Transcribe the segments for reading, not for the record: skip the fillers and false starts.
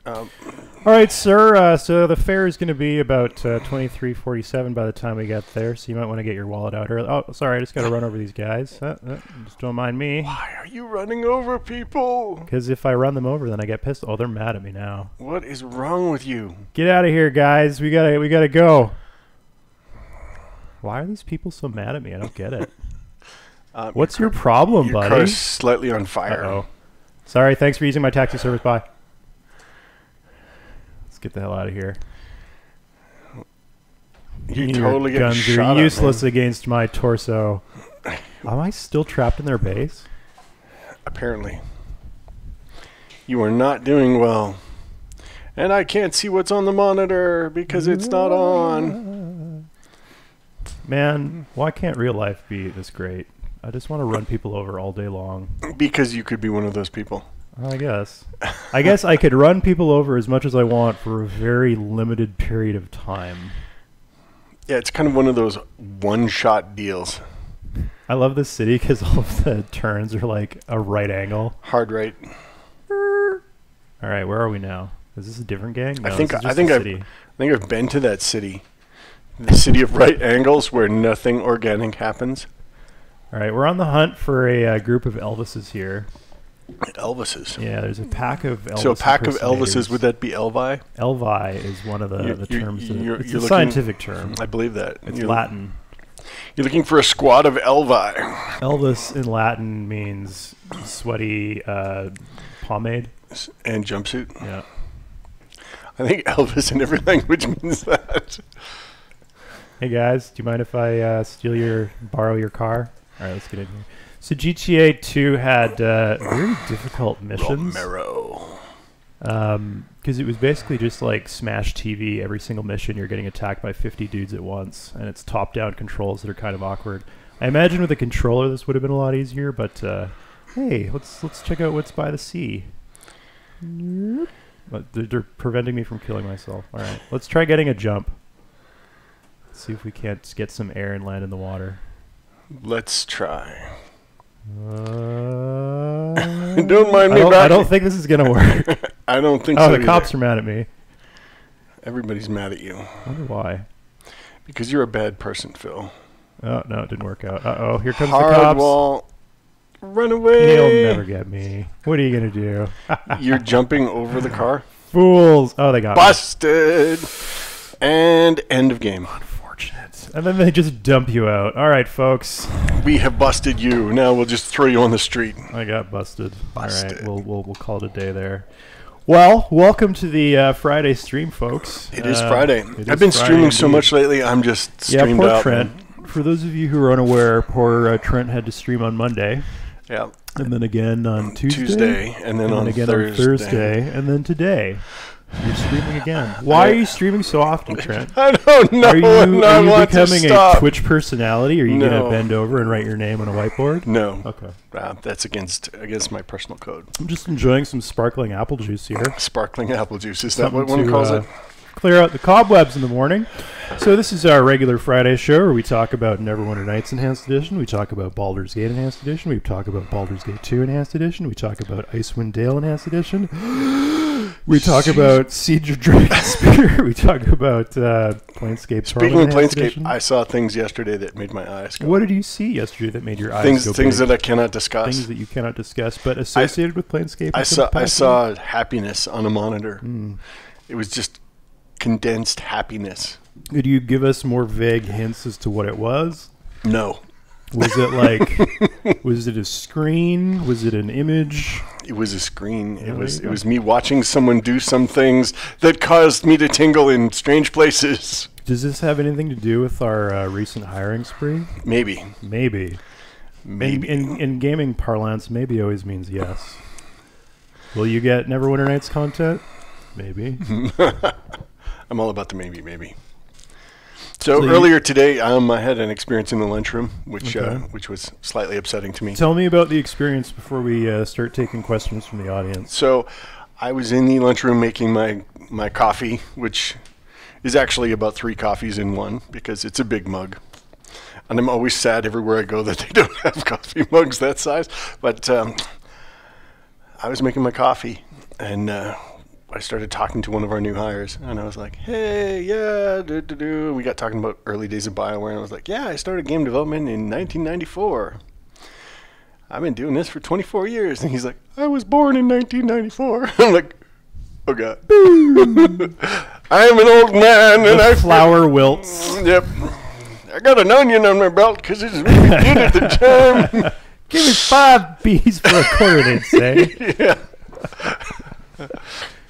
All right, sir. So the fare is going to be about $23.47 by the time we get there. So you might want to get your wallet out early. Oh, sorry, I just got to run over these guys. Just don't mind me. Why are you running over people? Because if I run them over, then I get pissed. Oh, they're mad at me now. What is wrong with you? Get out of here, guys. We gotta go. Why are these people so mad at me? I don't get it. What's your problem, buddy? Your car's slightly on fire. Uh-oh. Sorry. Thanks for using my taxi service. Bye. Let's get the hell out of here. You totally get guns shot are useless at, against my torso. Am I still trapped in their base? Apparently. You are not doing well. And I can't see what's on the monitor because it's not on. Man, why can't real life be this great? I just want to run people over all day long. Because you could be one of those people. I guess. I guess I could run people over as much as I want for a very limited period of time. Yeah, it's kind of one of those one-shot deals. I love this city because all of the turns are like a right angle. Hard right. All right, where are we now? Is this a different gang? No, I think city. I've been to that city. The city of right angles where nothing organic happens. All right, we're on the hunt for a group of Elvises here. Elvises? Yeah, there's a pack of Elvis. So a pack of Elvises, would that be Elvi? Elvi is one of the terms. It's a looking, scientific term. I believe that. It's Latin. You're looking for a squad of Elvi. Elvis in Latin means sweaty pomade. And jumpsuit? Yeah. I think Elvis in every language means that. Hey guys, do you mind if I borrow your car? All right, let's get in here. So GTA 2 had very difficult missions. Romero. Because it was basically just like Smash TV. Every single mission, you're getting attacked by 50 dudes at once, and it's top-down controls that are kind of awkward. I imagine with a controller this would have been a lot easier, but hey, let's check out what's by the sea. But they're preventing me from killing myself. All right, let's try getting a jump. Let's see if we can't get some air and land in the water. Let's try. Don't mind me. I don't think this is gonna work. I don't think so. Oh, the cops are mad at me. Everybody's mad at you. I wonder why. Because you're a bad person, Phil. Oh no, it didn't work out. Uh-oh, here comes Hard the cops. Wall. Run away. You'll never get me. What are you gonna do? You're jumping over the car. Fools! Oh, they got busted. And end of game. Unfortunate. And then they just dump you out. All right, folks. We have busted you. Now we'll just throw you on the street. I got busted. All right, we'll call it a day there. Well, welcome to the Friday stream, folks. It is Friday. I've been streaming so much lately. I'm just streamed out. Yeah, poor Trent. For those of you who are unaware, poor Trent had to stream on Monday. Yeah. And then again on Tuesday. And then on again Thursday. on Thursday. And then today. You're streaming again. Why are you streaming so often, Trent? I don't know. Are you becoming a Twitch personality? Are you going to bend over and write your name on a whiteboard? No. Okay. That's against my personal code. I'm just enjoying some sparkling apple juice here. Sparkling apple juice. Is that what one calls it? Clear out the cobwebs in the morning. So this is our regular Friday show where we talk about Neverwinter Nights Enhanced Edition. We talk about Baldur's Gate Enhanced Edition. We talk about Baldur's Gate 2 Enhanced Edition. We talk about Icewind Dale Enhanced Edition. We talk about Siege of Drakenspear. We talk about Planescape. Speaking of Planescape, I saw things yesterday that made my eyes go. What did you see yesterday that made your eyes go Things big? that I cannot discuss. Things that you cannot discuss, but associated with Planescape. I saw happiness on a monitor. It was just condensed happiness. Could you give us more vague hints as to what it was? No. Was it like, was it a screen? Was it an image? It was a screen. It was me watching someone do some things that caused me to tingle in strange places. Does this have anything to do with our recent hiring spree? Maybe. Maybe. In gaming parlance, maybe always means yes. Will you get Neverwinter Nights content? Maybe. I'm all about the maybe. So earlier today, I had an experience in the lunchroom, which was slightly upsetting to me. Tell me about the experience before we start taking questions from the audience. So I was in the lunchroom making my coffee, which is actually about 3 coffees in one because it's a big mug. And I'm always sad everywhere I go that they don't have coffee mugs that size. But I was making my coffee, and I started talking to one of our new hires, and I was like, "Hey, yeah, we got talking about early days of BioWare, and I was like, "Yeah, I started game development in 1994. I've been doing this for 24 years." And he's like, "I was born in 1994." I'm like, "Oh God." I am an old man, and I flower wilts. Yep. I got an onion on my belt because it's really good at the time. Give me 5 bees for a quarter, they'd say. Yeah.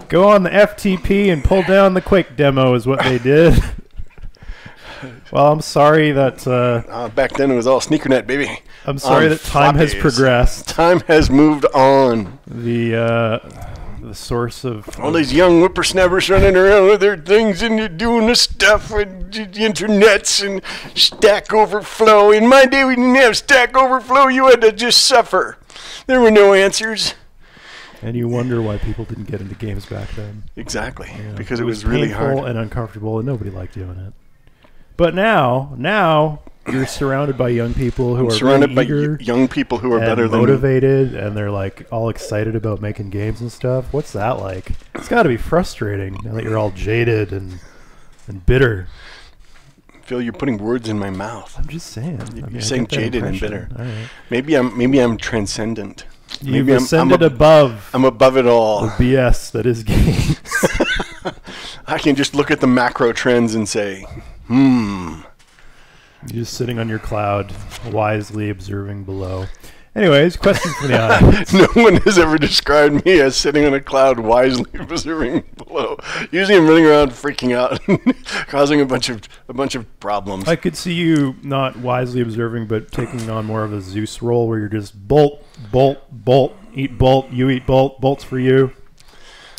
Go on the FTP and pull down the Quake demo is what they did. Well, I'm sorry that... back then it was all sneakernet, baby. I'm sorry that time has progressed. Time has moved on. The source of... All these young whippersnappers running around with their things and you're doing the stuff and the internets and Stack Overflow. In my day, we didn't have Stack Overflow. You had to just suffer. There were no answers. And you wonder why people didn't get into games back then. Exactly. Yeah, because it was really hard. Painful and uncomfortable, and nobody liked doing it. But now you're surrounded by young people who are surrounded really eager by young people who are and better than motivated, and they're like all excited about making games and stuff. What's that like? It's got to be frustrating now that you're all jaded and bitter. Phil, you're putting words in my mouth. I'm just saying. You're saying jaded and bitter. All right. Maybe I'm transcendent. You've ascended above. I'm above it all. The BS that is games. I can just look at the macro trends and say, You're just sitting on your cloud, wisely observing below. Anyways, question from the audience. No one has ever described me as sitting on a cloud, wisely observing below. Usually, I'm running around freaking out, causing a bunch of problems. I could see you not wisely observing, but taking on more of a Zeus role, where you're just bolt, bolt, bolt, eat bolt, you eat bolt, bolts for you,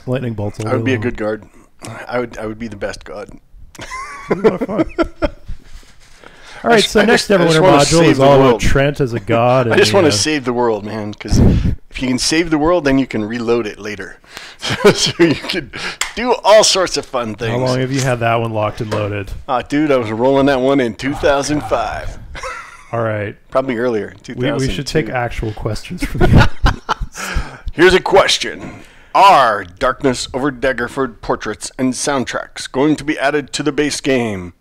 lightning bolts. I would be a good guard. I would be the best god. A lot of fun. All right, so next Neverwinter module is all about Trent as a god. I just want to save the world, man, because if you can save the world, then you can reload it later. So you can do all sorts of fun things. How long have you had that one locked and loaded? Dude, I was rolling that one in 2005. All right. Probably earlier, 2002. We should take actual questions from the Here's a question. Are Darkness over Daggerford portraits and soundtracks going to be added to the base game?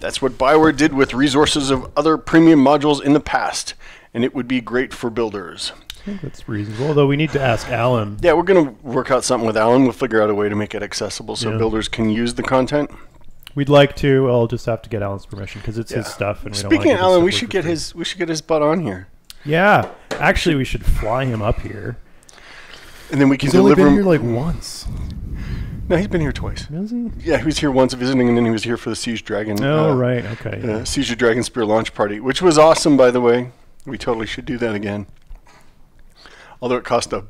That's what BioWare did with resources of other premium modules in the past, and it would be great for builders. I think that's reasonable, although we need to ask Alan. Yeah, we're going to work out something with Alan. We'll figure out a way to make it accessible so builders can use the content. We'd like to. I'll just have to get Alan's permission because it's his stuff. And Speaking of Alan, we should get his butt on here. Yeah, actually, we should fly him up here. And then we can He's only deliver been him here like once. No, he's been here twice. Has he? Yeah, he was here once visiting, and then he was here for the Siege Dragon. Oh, right. Okay. Siege of Dragon Spear launch party, which was awesome, by the way. We totally should do that again. Although it cost a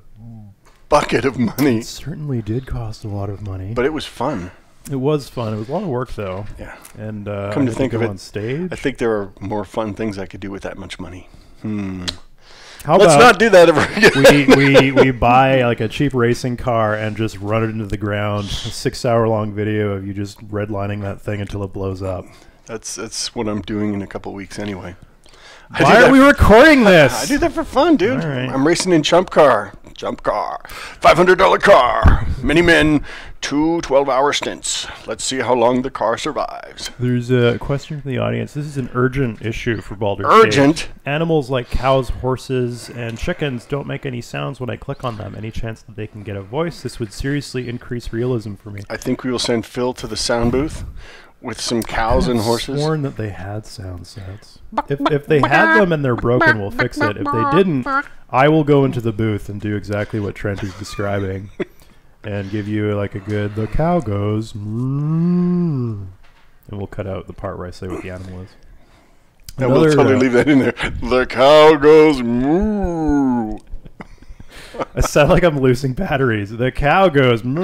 bucket of money. It certainly did cost a lot of money. But it was fun. It was fun. It was a lot of work, though. Yeah. And come to think of it, on stage, I think there are more fun things I could do with that much money. Let's not do that ever again. we buy like a cheap racing car and just run it into the ground. A 6-hour-long video of you just redlining that thing until it blows up. That's what I'm doing in a couple weeks anyway. Why are we recording this? I do that for fun, dude. All right. I'm racing in Jump Car. $500 car. Many men, 2 12-hour stints. Let's see how long the car survives. There's a question from the audience. This is an urgent issue for Baldur's Urgent? Gate. Animals like cows, horses, and chickens don't make any sounds when I click on them. Any chance that they can get a voice? This would seriously increase realism for me. I think we will send Phil to the sound booth with some cows and horses. I've sworn that they had sound sets. If they had them and they're broken, we'll fix it. If they didn't, I will go into the booth and do exactly what Trent is describing and give you like a good, the cow goes, and we'll cut out the part where I say what the animal is. And we'll totally leave that in there. The cow goes moo. I sound like I'm losing batteries. The cow goes moo.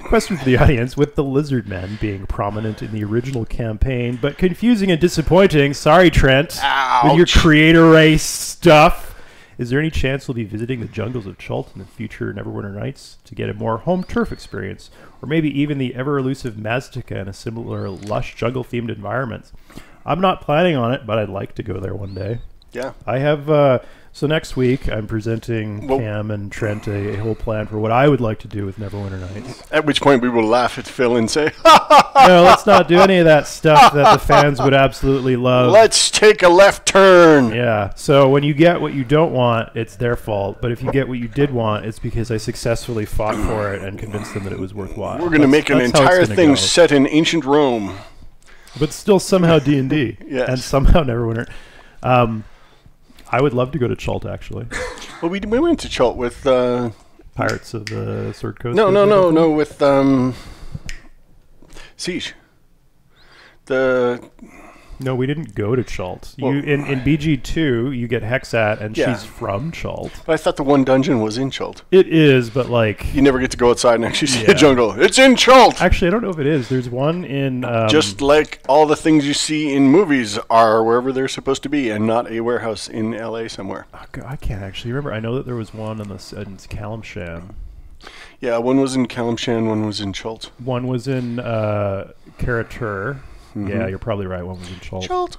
Question for the audience. With the lizard men being prominent in the original campaign, but confusing and disappointing, sorry Trent, with your creator race stuff, is there any chance we'll be visiting the jungles of Chult in the future Neverwinter Nights to get a more home turf experience, or maybe even the ever-elusive Maztica in a similar lush jungle-themed environment? I'm not planning on it, but I'd like to go there one day. Yeah. I have... so next week, I'm presenting Cam and Trent a whole plan for what I would like to do with Neverwinter Nights. At which point we will laugh at Phil and say, no, let's not do any of that stuff that the fans would absolutely love. Let's take a left turn. Yeah, so when you get what you don't want, it's their fault. But if you get what you did want, it's because I successfully fought for it and convinced them that it was worthwhile. We're going to make an entire thing set in ancient Rome. But still somehow D&D. Yes. And somehow Neverwinter. I would love to go to Chult, actually. Well, we went to Chult with... Pirates of the Sword Coast? No, with Siege. No, we didn't go to Chult. Well, in BG2, you get Hexat, and she's from Chult. But I thought the one dungeon was in Chult. It is, but like... You never get to go outside and actually see a jungle. It's in Chult! Actually, I don't know if it is. There's one in... just like all the things you see in movies are wherever they're supposed to be, and not a warehouse in L.A. somewhere. Oh, God, I can't actually remember. I know that there was one in Kalimshan. Yeah, one was in Kalimshan, one was in Chult. One was in Karatur. Mm-hmm. Yeah, you're probably right. One was in Chult.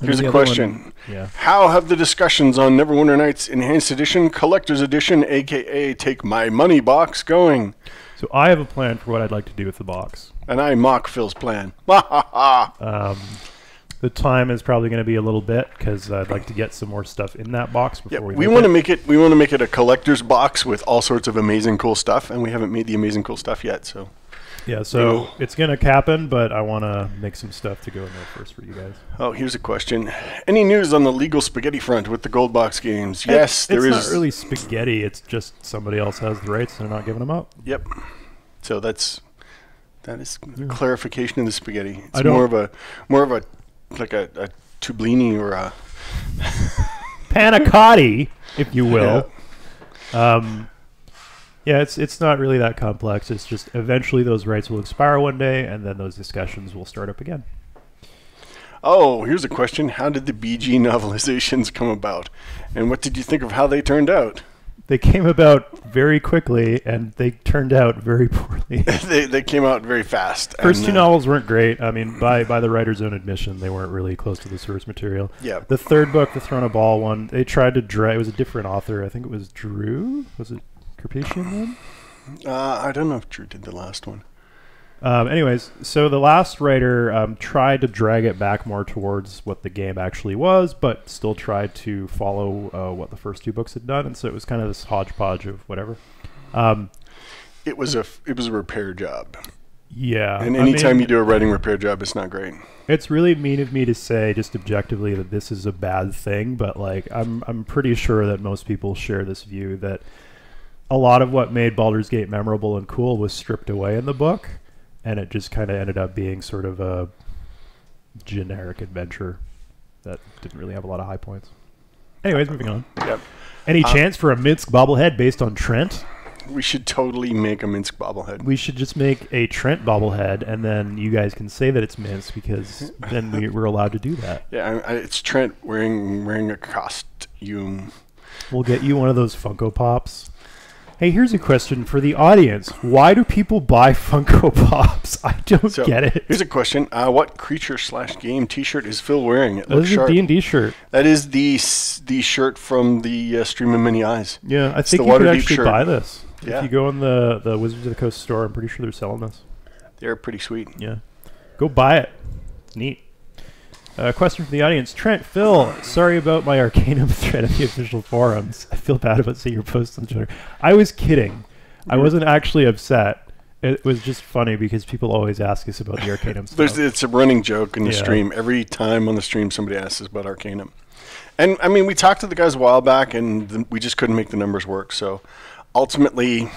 Here's a question. How have the discussions on Neverwinter Nights Enhanced Edition, Collector's Edition, a.k.a. Take My Money box going? So I have a plan for what I'd like to do with the box. And I mock Phil's plan. The time is probably going to be a little bit because I'd like to get some more stuff in that box before we want to make it. We want to make it a collector's box with all sorts of amazing cool stuff, and we haven't made the amazing cool stuff yet. So yeah, so it's going to happen, but I want to make some stuff to go in there first for you guys. Oh, here's a question: any news on the legal spaghetti front with the Gold Box games? Yes, there is. It's not really spaghetti. It's just somebody else has the rights and they're not giving them up. Yep. So that is clarification of the spaghetti. It's more of a like a tublini or a panicotti, if you will. Yeah, it's not really that complex. It's just eventually those rights will expire one day, and then those discussions will start up again. Oh, here's a question. How did the BG novelizations come about? And what did you think of how they turned out? They came about very quickly, and they turned out very poorly. they came out very fast. First two novels weren't great. I mean, by the writer's own admission, they weren't really close to the source material. Yeah. The third book, the Throne of Ball one, they tried to drag... It was a different author. I think it was Drew? Was it Carpathian then? I don't know if Drew did the last one. Anyways, so the last writer tried to drag it back more towards what the game actually was, but still tried to follow what the first two books had done, and so it was kind of this hodgepodge of whatever. It was a repair job. Yeah. And anytime you do a writing repair job, it's not great. It's really mean of me to say just objectively that this is a bad thing, but like I'm pretty sure that most people share this view that a lot of what made Baldur's Gate memorable and cool was stripped away in the book. And it just kind of ended up being sort of a generic adventure that didn't really have a lot of high points. Anyways, moving on. Yep. Any chance for a Minsk bobblehead based on Trent? We should totally make a Minsk bobblehead. We should just make a Trent bobblehead, and then you guys can say that it's Minsk because then we're allowed to do that. Yeah, it's Trent wearing a costume. We'll get you one of those Funko Pops. Hey, here's a question for the audience. Why do people buy Funko Pops? I don't get it. Here's a question. What creature/game T-shirt is Phil wearing? It looks sharp. That is a D&D shirt. That is the shirt from the Stream of Many Eyes. Yeah, I think you could actually buy this. Yeah. If you go on the Wizards of the Coast store, I'm pretty sure they're selling this. They're pretty sweet. Yeah. Go buy it. It's neat. Question from the audience. Trent, Phil, sorry about my Arcanum thread in the official forums. I feel bad about seeing your posts on Twitter. I was kidding. I wasn't actually upset. It was just funny because people always ask us about the Arcanum stuff. It's a running joke in the stream. Every time on the stream somebody asks us about Arcanum. And, I mean, we talked to the guys a while back, and we just couldn't make the numbers work. So, ultimately,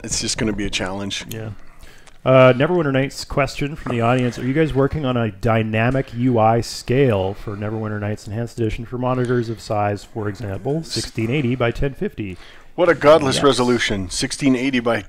it's just going to be a challenge. Yeah. Neverwinter Nights question from the audience. Are you guys working on a dynamic UI scale for Neverwinter Nights Enhanced Edition for monitors of size, for example, 1680 by 1050? What a godless resolution. 1680 by...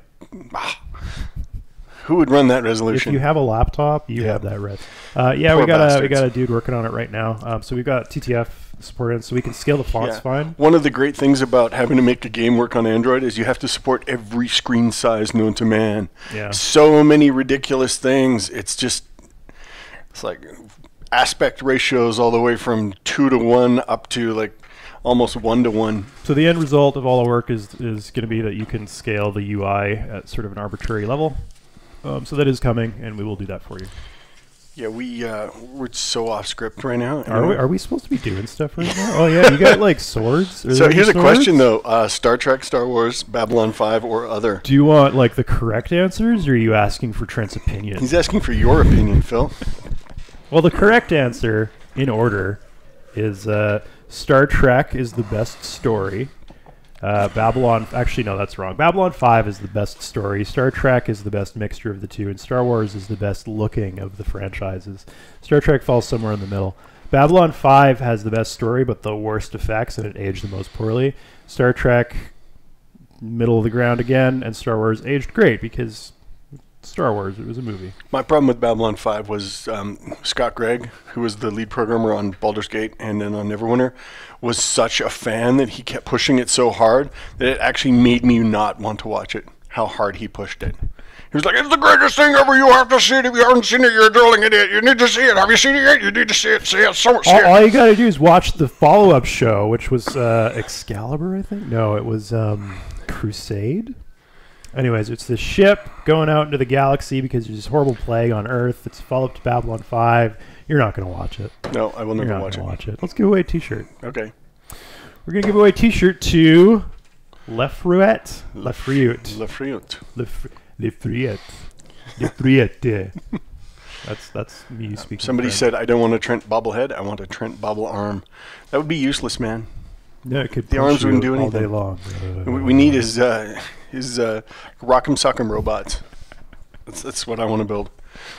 Who would run that resolution? If you have a laptop, you have that res. Yeah, we got a dude working on it right now. So we've got TTF supported, so we can scale the fonts fine. One of the great things about having to make a game work on Android is you have to support every screen size known to man. Yeah. So many ridiculous things. It's like aspect ratios all the way from 2 to 1 up to like almost 1 to 1. So the end result of all our work is going to be that you can scale the UI at sort of an arbitrary level. So that is coming, and we will do that for you. Yeah, we're so off script right now. Are we supposed to be doing stuff right now? Oh yeah, you got like swords. So here's a question though: Star Trek, Star Wars, Babylon 5, or other. Do you want like the correct answers, or are you asking for Trent's opinion? He's asking for your opinion, Phil. Well, the correct answer in order is Star Trek is the best story. Babylon, actually no, that's wrong. Babylon 5 is the best story. Star Trek is the best mixture of the two, and Star Wars is the best looking of the franchises. Star Trek falls somewhere in the middle. Babylon 5 has the best story, but the worst effects, and it aged the most poorly. Star Trek, middle of the ground again, and Star Wars aged great because Star Wars, it was a movie. My problem with Babylon 5 was Scott Gregg, who was the lead programmer on Baldur's Gate and then on Neverwinter, was such a fan that he kept pushing it so hard that it actually made me not want to watch it, how hard he pushed it. He was like, it's the greatest thing ever, you have to see it. If you haven't seen it, you're a drooling idiot. You need to see it. Have you seen it yet? You need to see it. See it. So, see it. All you got to do is watch the follow-up show, which was Excalibur, I think? No, it was Crusade? Anyways, it's this ship going out into the galaxy because there's this horrible plague on Earth. It's follow-up to Babylon 5. You're not going to watch it. No, I will never watch it. Let's give away a T-shirt. Okay. We're going to give away a T-shirt to Lefruet. That's me speaking. Somebody said, I don't want a Trent bobblehead. I want a Trent bobble arm. That would be useless, man. No, it could. The arms wouldn't do anything all day long. What we need is Rock'em Sock'em robots. That's what I want to build.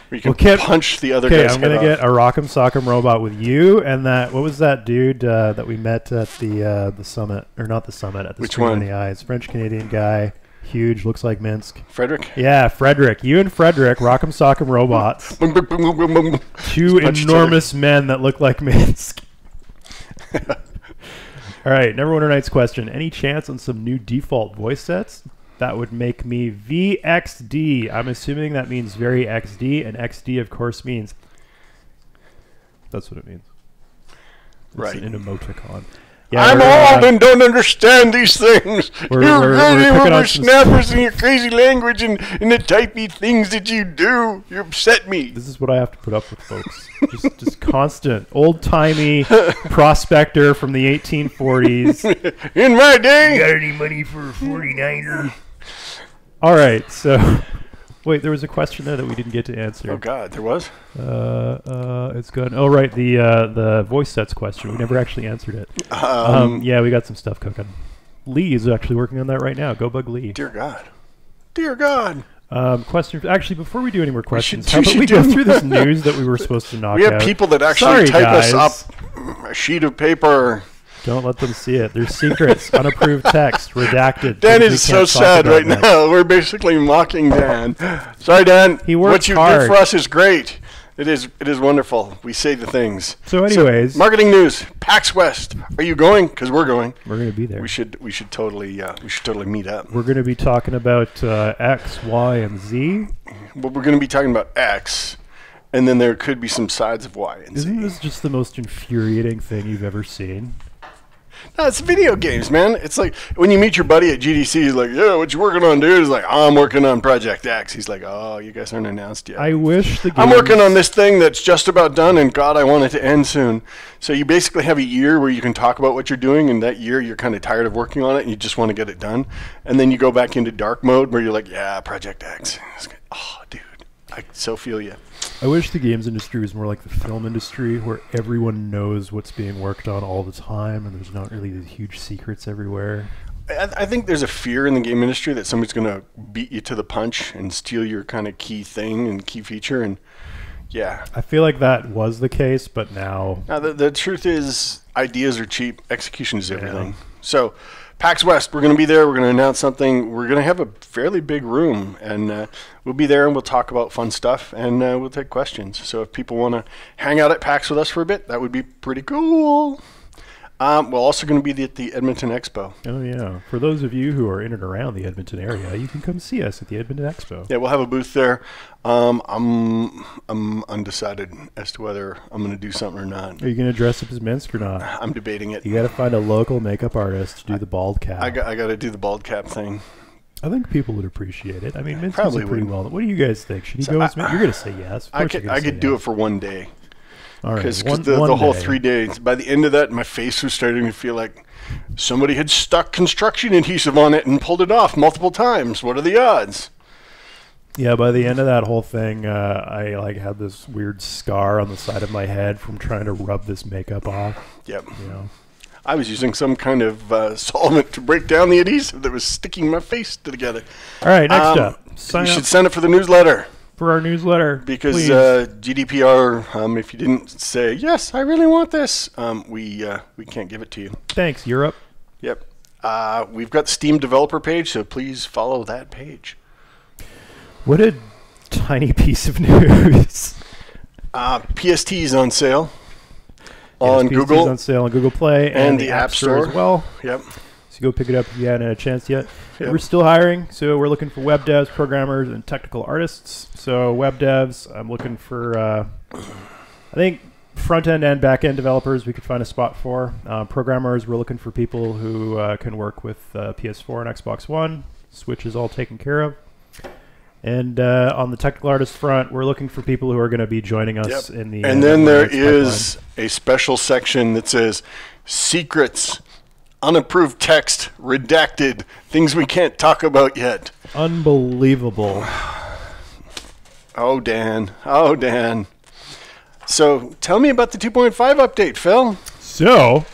Where you can punch the other guy's I'm going to get a Rock'em Sock'em robot with you and that, what was that dude that we met at the summit, or not the summit, at the Which one? In the Eyes, French-Canadian guy, huge, looks like Minsk. Frederick? Yeah, Frederick. You and Frederick, Rock'em Sock'em robots. Two enormous men that look like Minsk. All right, Neverwinter Nights question. Any chance on some new default voice sets? That would make me VXD. I'm assuming that means very XD, and XD, of course, means... That's what it means. It's right. an emoticon. Yeah, I'm old and don't understand these things. You're whippersnappers in your crazy language and the typey things that you do. You upset me. This is what I have to put up with, folks. just constant, old-timey prospector from the 1840s. In my day. You got any money for a 49er? All right, so... Wait, there was a question there that we didn't get to answer. Oh God, there was? It's gone. Oh right, the voice sets question. We never actually answered it. Yeah, we got some stuff cooking. Lee is actually working on that right now. Go bug Lee. Dear God. Dear God. Question. Actually, before we do any more questions, how about we go through this news that we were supposed to knock out? We have people that actually type us up a sheet of paper. Don't let them see it. There's secrets, unapproved text, redacted. Dan is so sad right now. We're basically mocking Dan. Sorry, Dan. He works What you hard. did for us is great. It is wonderful. We say the things. So anyways. So, marketing news. PAX West. Are you going? Because we're going. We're going to be there. We should totally meet up. We're going to be talking about X, Y, and Z. Well, we're going to be talking about X. And then there could be some sides of Y and Z. Isn't this just the most infuriating thing you've ever seen? No, it's video games, man. It's like when you meet your buddy at GDC, he's like, yeah, what you working on, dude? He's like, I'm working on Project X. He's like, oh, you guys aren't announced yet. I wish the games... I'm working on this thing that's just about done, and God, I want it to end soon. So you basically have a year where you can talk about what you're doing, and that year you're kind of tired of working on it, and you just want to get it done. And then you go back into dark mode where you're like, yeah, Project X. Oh, dude, I so feel you. I wish the games industry was more like the film industry, where everyone knows what's being worked on all the time, and there's not really these huge secrets everywhere. I think there's a fear in the game industry that somebody's going to beat you to the punch and steal your kind of key thing and key feature, and yeah. I feel like that was the case, but now... Now the truth is, ideas are cheap, execution is everything. Yeah. So, PAX West, we're going to be there, we're going to announce something, we're going to have a fairly big room, and we'll be there and we'll talk about fun stuff, and we'll take questions. So if people want to hang out at PAX with us for a bit, that would be pretty cool. We're also going to be at the Edmonton Expo. Oh, yeah. For those of you who are in and around the Edmonton area, you can come see us at the Edmonton Expo. Yeah, we'll have a booth there. I'm undecided as to whether I'm going to do something or not. Are you going to dress up as Minsk or not? I'm debating it. You got to find a local makeup artist to do the bald cap. I got to do the bald cap thing. I think people would appreciate it. I mean, Minsk probably is pretty would. well. What do you guys think? Should he go as Minsk? You're going to say yes. I could do it for one day. All right, Because the whole 3 days, by the end of that, my face was starting to feel like somebody had stuck construction adhesive on it and pulled it off multiple times. What are the odds? Yeah, by the end of that whole thing, I like had this weird scar on the side of my head from trying to rub this makeup off. Yep. You know. I was using some kind of solvent to break down the adhesive that was sticking my face together. All right, next up. You should sign up for the newsletter. For our newsletter. Because please. GDPR, if you didn't say, yes, I really want this, we can't give it to you. Thanks, Europe. Yep. We've got the Steam developer page, so please follow that page. What a tiny piece of news. PST is on sale on Google. Is on sale on Google Play and the App Store as well. Yep. So go pick it up if you hadn't had a chance yet. Yep. We're still hiring, so we're looking for web devs, programmers, and technical artists. So web devs, I'm looking for, I think, front-end and back-end developers we could find a spot for. Programmers, we're looking for people who can work with PS4 and Xbox One. Switch is all taken care of. And on the technical artist front, we're looking for people who are going to be joining us in the... And then there is a special section that says, secrets, unapproved text, redacted, things we can't talk about yet. Unbelievable. Oh, Dan. Oh, Dan. So tell me about the 2.5 update, Phil. So,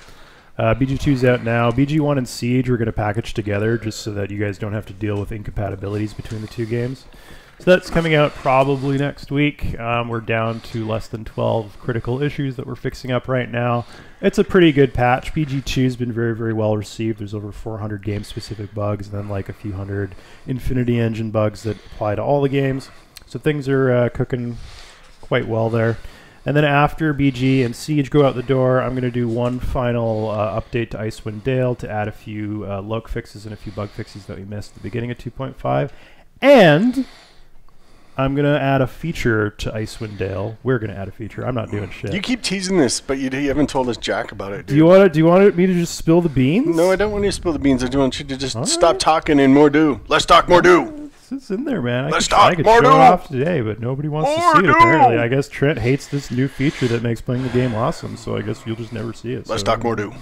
BG2's out now. BG1 and Siege we're going to package together just so that you guys don't have to deal with incompatibilities between the two games. So that's coming out probably next week. We're down to less than 12 critical issues that we're fixing up right now. It's a pretty good patch. BG2's been very, very well received. There's over 400 game-specific bugs and then like a few hundred Infinity Engine bugs that apply to all the games. So things are cooking quite well there. And then after BG and Siege go out the door, I'm going to do one final update to Icewind Dale to add a few loc fixes and a few bug fixes that we missed at the beginning of 2.5. And I'm going to add a feature to Icewind Dale. We're going to add a feature. I'm not doing shit. You keep teasing this, but you haven't told us jack about it, dude. Do you want me to just spill the beans? No, I don't want you to spill the beans. I just want you to just stop talking and more do. Let's talk more do. It's in there, man. Let's talk I could more show do. it off today, but nobody wants to see it, do. apparently. I guess Trent hates this new feature that makes playing the game awesome, so I guess you'll just never see it. Let's talk more do.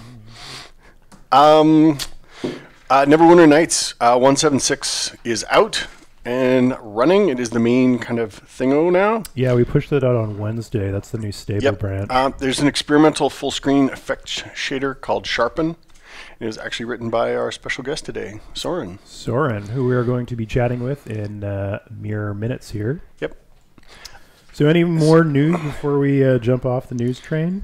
Neverwinter Nights 176 is out and running. It is the main kind of thingo now. Yeah, we pushed it out on Wednesday. That's the new stable branch. There's an experimental full-screen effect shader called Sharpen. It was actually written by our special guest today, Soren. Soren, who we are going to be chatting with in mere minutes here. Yep. So any more news before we jump off the news train?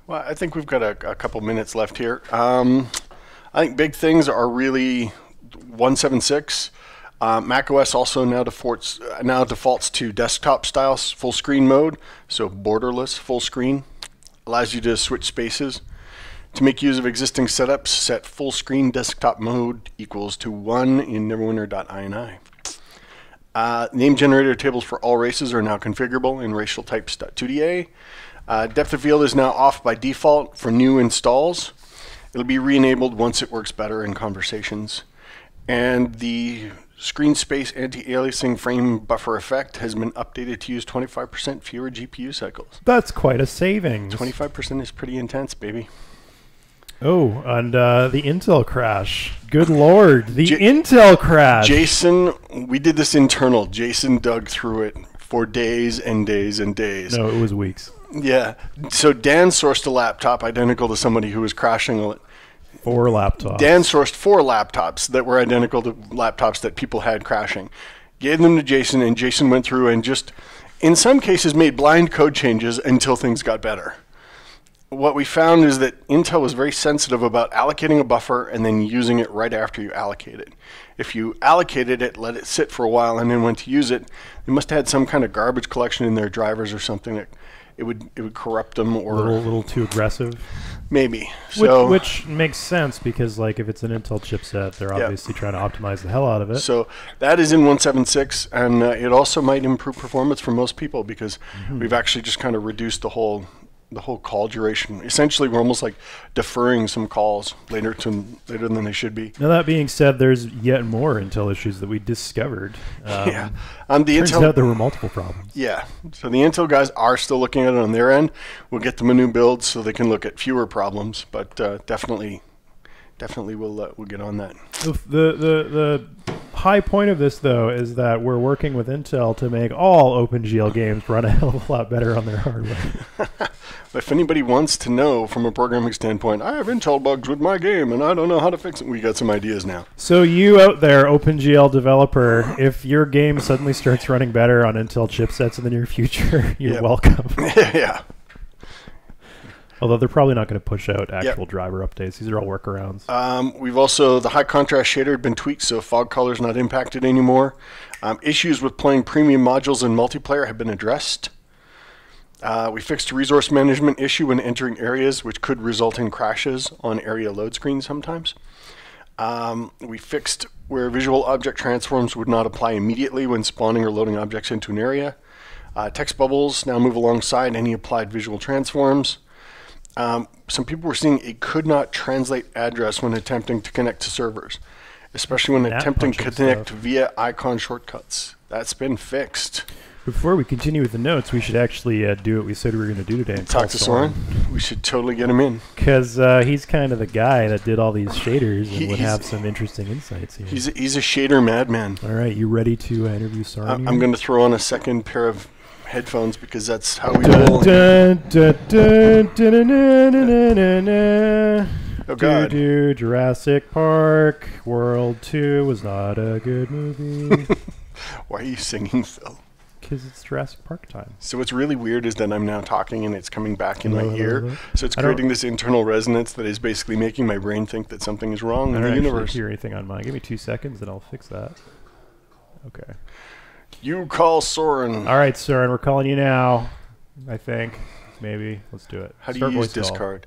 Well, I think we've got a couple minutes left here. I think big things are really 176. macOS also now defaults to desktop style full screen mode, so borderless full screen. Allows you to switch spaces. To make use of existing setups, set full screen desktop mode equals to 1 in neverwinter.ini. Name generator tables for all races are now configurable in racial types.2da. Depth of field is now off by default for new installs. It'll be re-enabled once it works better in conversations. And the screen space anti-aliasing frame buffer effect has been updated to use 25% fewer GPU cycles. That's quite a savings. 25% is pretty intense, baby. Oh, and the Intel crash. Good Lord, the Intel crash. Jason, we did this internal. Jason dug through it for days and days and days. No, it was weeks. Yeah. So Dan sourced a laptop identical to somebody who was crashing it. 4 laptops. Dan sourced 4 laptops that were identical to laptops that people had crashing. Gave them to Jason, and Jason went through and just, in some cases, made blind code changes until things got better. What we found is that Intel was very sensitive about allocating a buffer and then using it right after you allocate it. If you allocated it, let it sit for a while, and then went to use it, they must have had some kind of garbage collection in their drivers or something that it would corrupt them, or a little too aggressive. Maybe. So, Which makes sense because, like, if it's an Intel chipset, they're obviously trying to optimize the hell out of it. So that is in 176, and it also might improve performance for most people because we've actually just kind of reduced the whole call duration. Essentially, we're almost like deferring some calls later than they should be. Now, that being said, there's yet more Intel issues that we discovered. The turns Intel, out there were multiple problems. Yeah. So the Intel guys are still looking at it on their end. We'll get them a new build so they can look at fewer problems, but definitely we'll get on that. The high point of this, though, is that we're working with Intel to make all OpenGL games run a hell of a lot better on their hardware. If anybody wants to know from a programming standpoint, I have Intel bugs with my game and I don't know how to fix it. We got some ideas now. So you out there, OpenGL developer, if your game suddenly starts running better on Intel chipsets in the near future, you're welcome. Yeah. Although they're probably not going to push out actual driver updates. These are all workarounds. We've also, the high contrast shader had been tweaked, so fog color's not impacted anymore. Issues with playing premium modules in multiplayer have been addressed. We fixed a resource management issue when entering areas, which could result in crashes on area load screens sometimes. We fixed where visual object transforms would not apply immediately when spawning or loading objects into an area. Text bubbles now move alongside any applied visual transforms. Some people were seeing it could not translate address when attempting to connect to servers, especially when attempting to connect via icon shortcuts. That's been fixed. Before we continue with the notes, we should actually do what we said we were going to do today. And talk to Soren. We should totally get him in. Because he's kind of the guy that did all these shaders and would have some interesting insights here. He's a shader madman. All right, you ready to interview Soren? I'm going to throw on a second pair of headphones because that's how we roll. Oh, God. Jurassic Park World 2 was not a good movie. Why are you singing, Phil? Because it's Jurassic Park time. So what's really weird is that I'm now talking and it's coming back in my ear. Hello. So it's creating this internal resonance that is basically making my brain think that something is wrong in the universe. I don't hear anything on mine. Give me 2 seconds and I'll fix that. Okay. You call Soren. All right, Soren, we're calling you now. I think. Maybe. Let's do it. How do you use discard?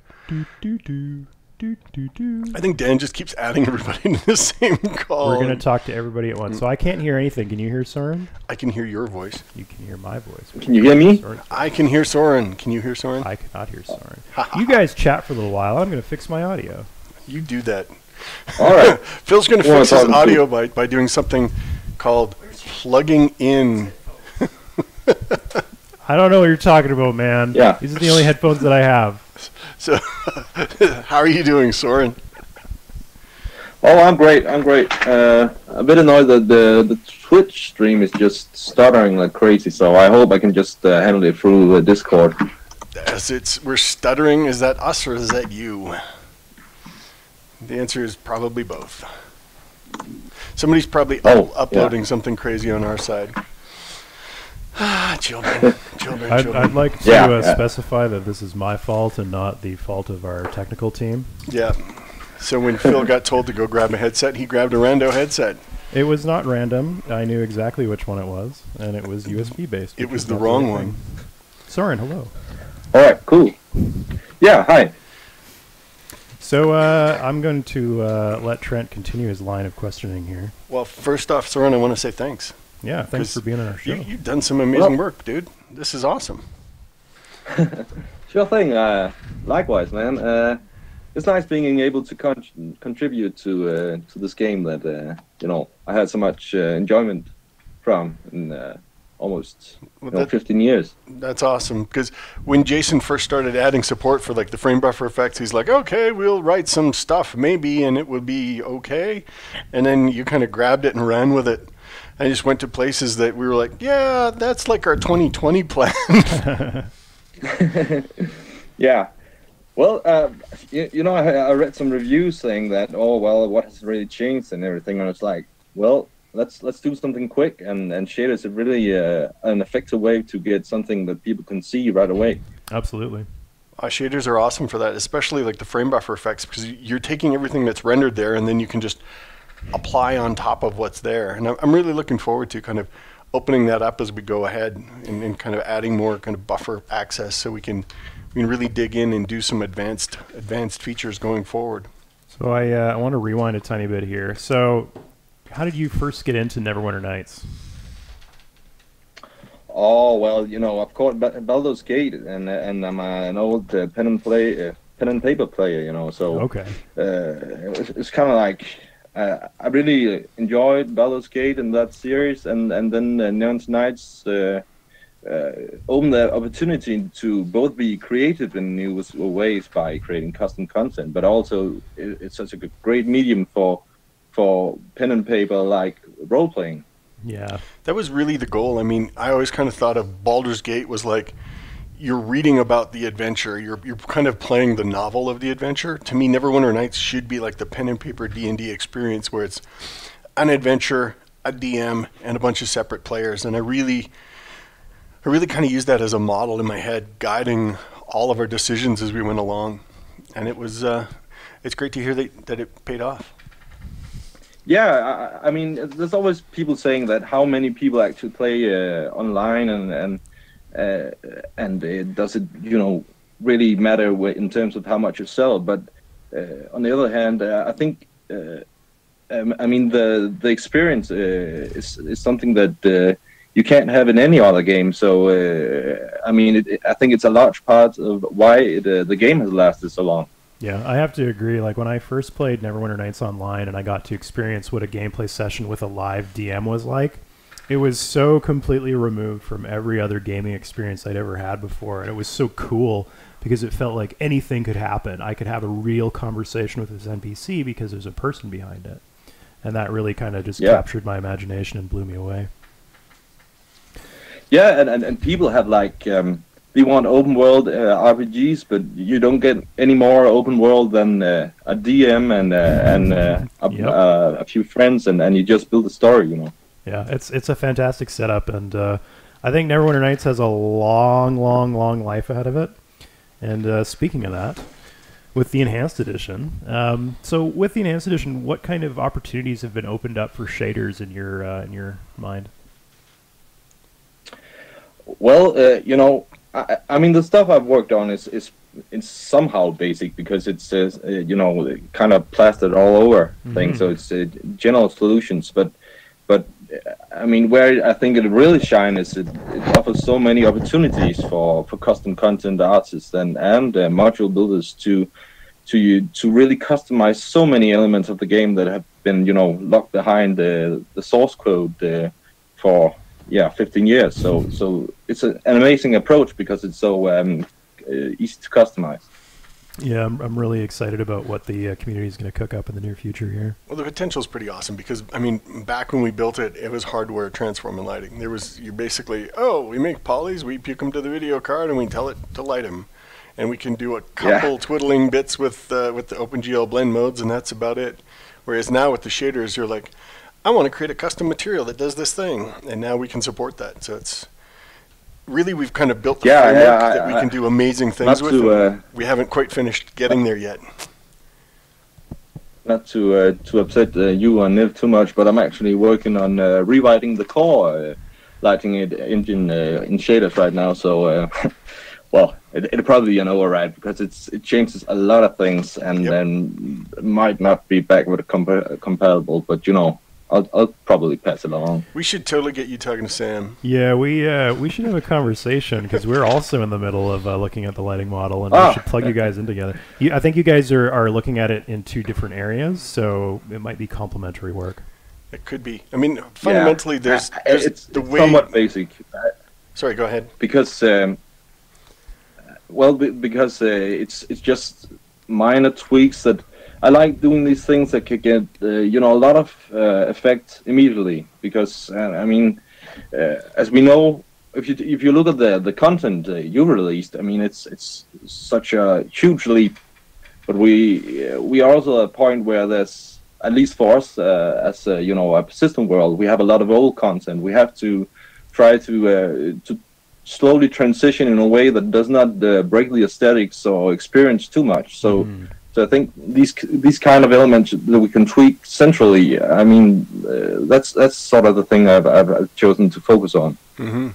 I think Dan just keeps adding everybody into the same call. We're going to talk to everybody at once. So I can't hear anything. Can you hear Soren? I can hear your voice. You can hear my voice. Can you hear me? I can hear Soren. Can you hear Soren? I cannot hear Soren. You guys chat for a little while. I'm going to fix my audio. You do that. All right. Phil's going to fix his audio by doing something called plugging in. I don't know what you're talking about, man. Yeah. These are the only headphones that I have. So, how are you doing, Soren? Oh, I'm great. I'm great. A bit annoyed that the Twitch stream is just stuttering like crazy, so I hope I can just handle it through Discord. As we're stuttering, is that us or is that you? The answer is probably both. Somebody's probably uploading something crazy on our side. Children. I'd like to specify that this is my fault and not the fault of our technical team. Yeah. So when Phil got told to go grab a headset, he grabbed a rando headset. It was not random. I knew exactly which one it was, and it was USB based. It was the wrong one. Soren, hello. All right, cool. Yeah, hi. So I'm going to let Trent continue his line of questioning here. Well, first off, Soren, I want to say thanks. Yeah, thanks for being on our show. You've done some amazing work, dude. This is awesome. Sure thing. Likewise, man. It's nice being able to contribute to this game that I had so much enjoyment from in almost 15 years. That's awesome, because when Jason first started adding support for like the frame buffer effects, he's like, okay, we'll write some stuff maybe and it will be okay, and then you kind of grabbed it and ran with it. I just went to places that we were like, yeah, that's like our 2020 plan. Yeah. Well, I read some reviews saying that, what has really changed and everything, and it's like, well, let's do something quick, and shaders are really an effective way to get something that people can see right away. Absolutely. Shaders are awesome for that, especially like the frame buffer effects, because you're taking everything that's rendered there, and then you can just apply on top of what's there. And I'm really looking forward to kind of opening that up as we go ahead and kind of adding more kind of buffer access so we can we can really dig in and do some advanced features going forward. So I want to rewind a tiny bit here. So how did you first get into Neverwinter Nights? Oh well, of course, Baldur's Gate, and I'm an old pen and paper player, So Okay. It's kind of like I really enjoyed Baldur's Gate and that series, and then Neverwinter Nights opened the opportunity to both be creative in new ways by creating custom content, but also it's such a great medium for pen and paper like role playing. Yeah. That was really the goal. I mean, I always kind of thought of Baldur's Gate was like you're reading about the adventure. You're kind of playing the novel of the adventure. To me, Neverwinter Nights should be like the pen and paper D&D experience where it's an adventure, a DM, and a bunch of separate players. And I really kind of used that as a model in my head, guiding all of our decisions as we went along. And it was it's great to hear that it paid off. Yeah, I mean, there's always people saying that how many people actually play online, and does it, really matter in terms of how much you sell? But on the other hand, I think, I mean, the experience is something that you can't have in any other game. So, I mean, I think it's a large part of why the game has lasted so long. Yeah, I have to agree. Like when I first played Neverwinter Nights online and I got to experience what a gameplay session with a live DM was like, it was so completely removed from every other gaming experience I'd ever had before. And it was so cool because it felt like anything could happen. I could have a real conversation with this NPC because there's a person behind it. And that really kind of just captured my imagination and blew me away. Yeah, and people have like... they want open world RPGs, but you don't get any more open world than a DM and a few friends, and you just build a story, Yeah, it's a fantastic setup, and I think Neverwinter Nights has a long life ahead of it. And speaking of that, with the Enhanced Edition, so with the Enhanced Edition, what kind of opportunities have been opened up for shaders in your mind? Well, I mean, the stuff I've worked on is somehow basic because it's kind of plastered all over things. So it's general solutions. But I mean, where I think it really shines is it offers so many opportunities for custom content artists and module builders to really customize so many elements of the game that have been locked behind the source code for 15 years. So it's an amazing approach because it's so easy to customize. Yeah, I'm really excited about what the community is going to cook up in the near future here. Well, the potential is pretty awesome because, I mean, back when we built it, it was hardware transform and lighting. You basically, we make polys, we puke them to the video card, and we tell it to light them. And we can do a couple twiddling bits with the OpenGL blend modes, and that's about it. Whereas now with the shaders, you're like, I want to create a custom material that does this thing, and now we can support that. So it's really, we've kind of built the framework that we can do amazing things with. We haven't quite finished getting there yet. Not to upset you or Niv too much, but I'm actually working on rewriting the core lighting engine in shaders right now. So, well, it'll probably be an override because it changes a lot of things and then might not be backward compatible, but I'll probably pass it along. We should totally get you talking to Sam. Yeah, we should have a conversation because we're also in the middle of looking at the lighting model, and we should plug you guys in together. I think you guys are looking at it in two different areas, so it might be complementary work. It could be. I mean, fundamentally, there's it's the way. Somewhat basic. Sorry, go ahead. Because it's just minor tweaks that. I like doing these things that could get a lot of effect immediately because I mean, as we know, if you look at the content you released, I mean it's such a huge leap, but we are also at a point where there's, at least for us as a persistent world, we have a lot of old content. We have to try to slowly transition in a way that does not break the aesthetics or experience too much. So. So I think these kind of elements that we can tweak centrally. I mean, that's sort of the thing I've chosen to focus on. Mm-hmm.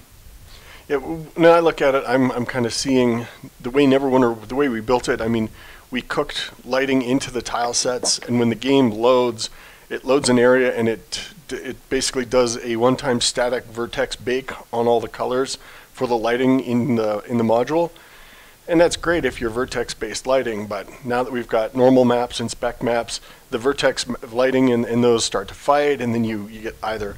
Yeah, when I look at it, I'm kind of seeing the way Neverwinter, the way we built it. I mean, we cooked lighting into the tile sets, and when the game loads, it loads an area, and it basically does a one-time static vertex bake on all the colors for the lighting in the module. And that's great if you're vertex-based lighting, but now that we've got normal maps and spec maps, the vertex lighting in those start to fight, and then you get either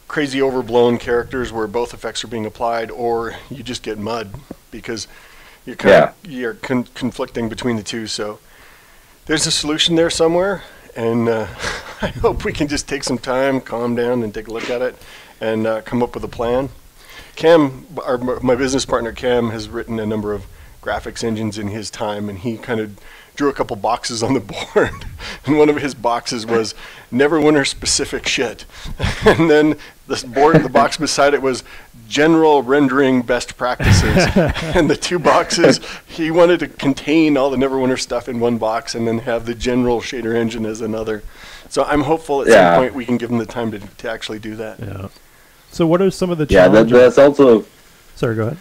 crazy overblown characters where both effects are being applied, or you just get mud because you're conflicting between the two. So there's a solution there somewhere, and I hope we can just take some time, calm down, and take a look at it, and come up with a plan. Cam, my business partner Cam, has written a number of graphics engines in his time, and he kind of drew a couple boxes on the board, and one of his boxes was Neverwinter specific shit, and then the box beside it was general rendering best practices, and the two boxes, he wanted to contain all the Neverwinter stuff in one box and then have the general shader engine as another. So I'm hopeful at some point we can give him the time to actually do that. Yeah. So what are some of the challenges? Yeah, that's also... Sorry, go ahead.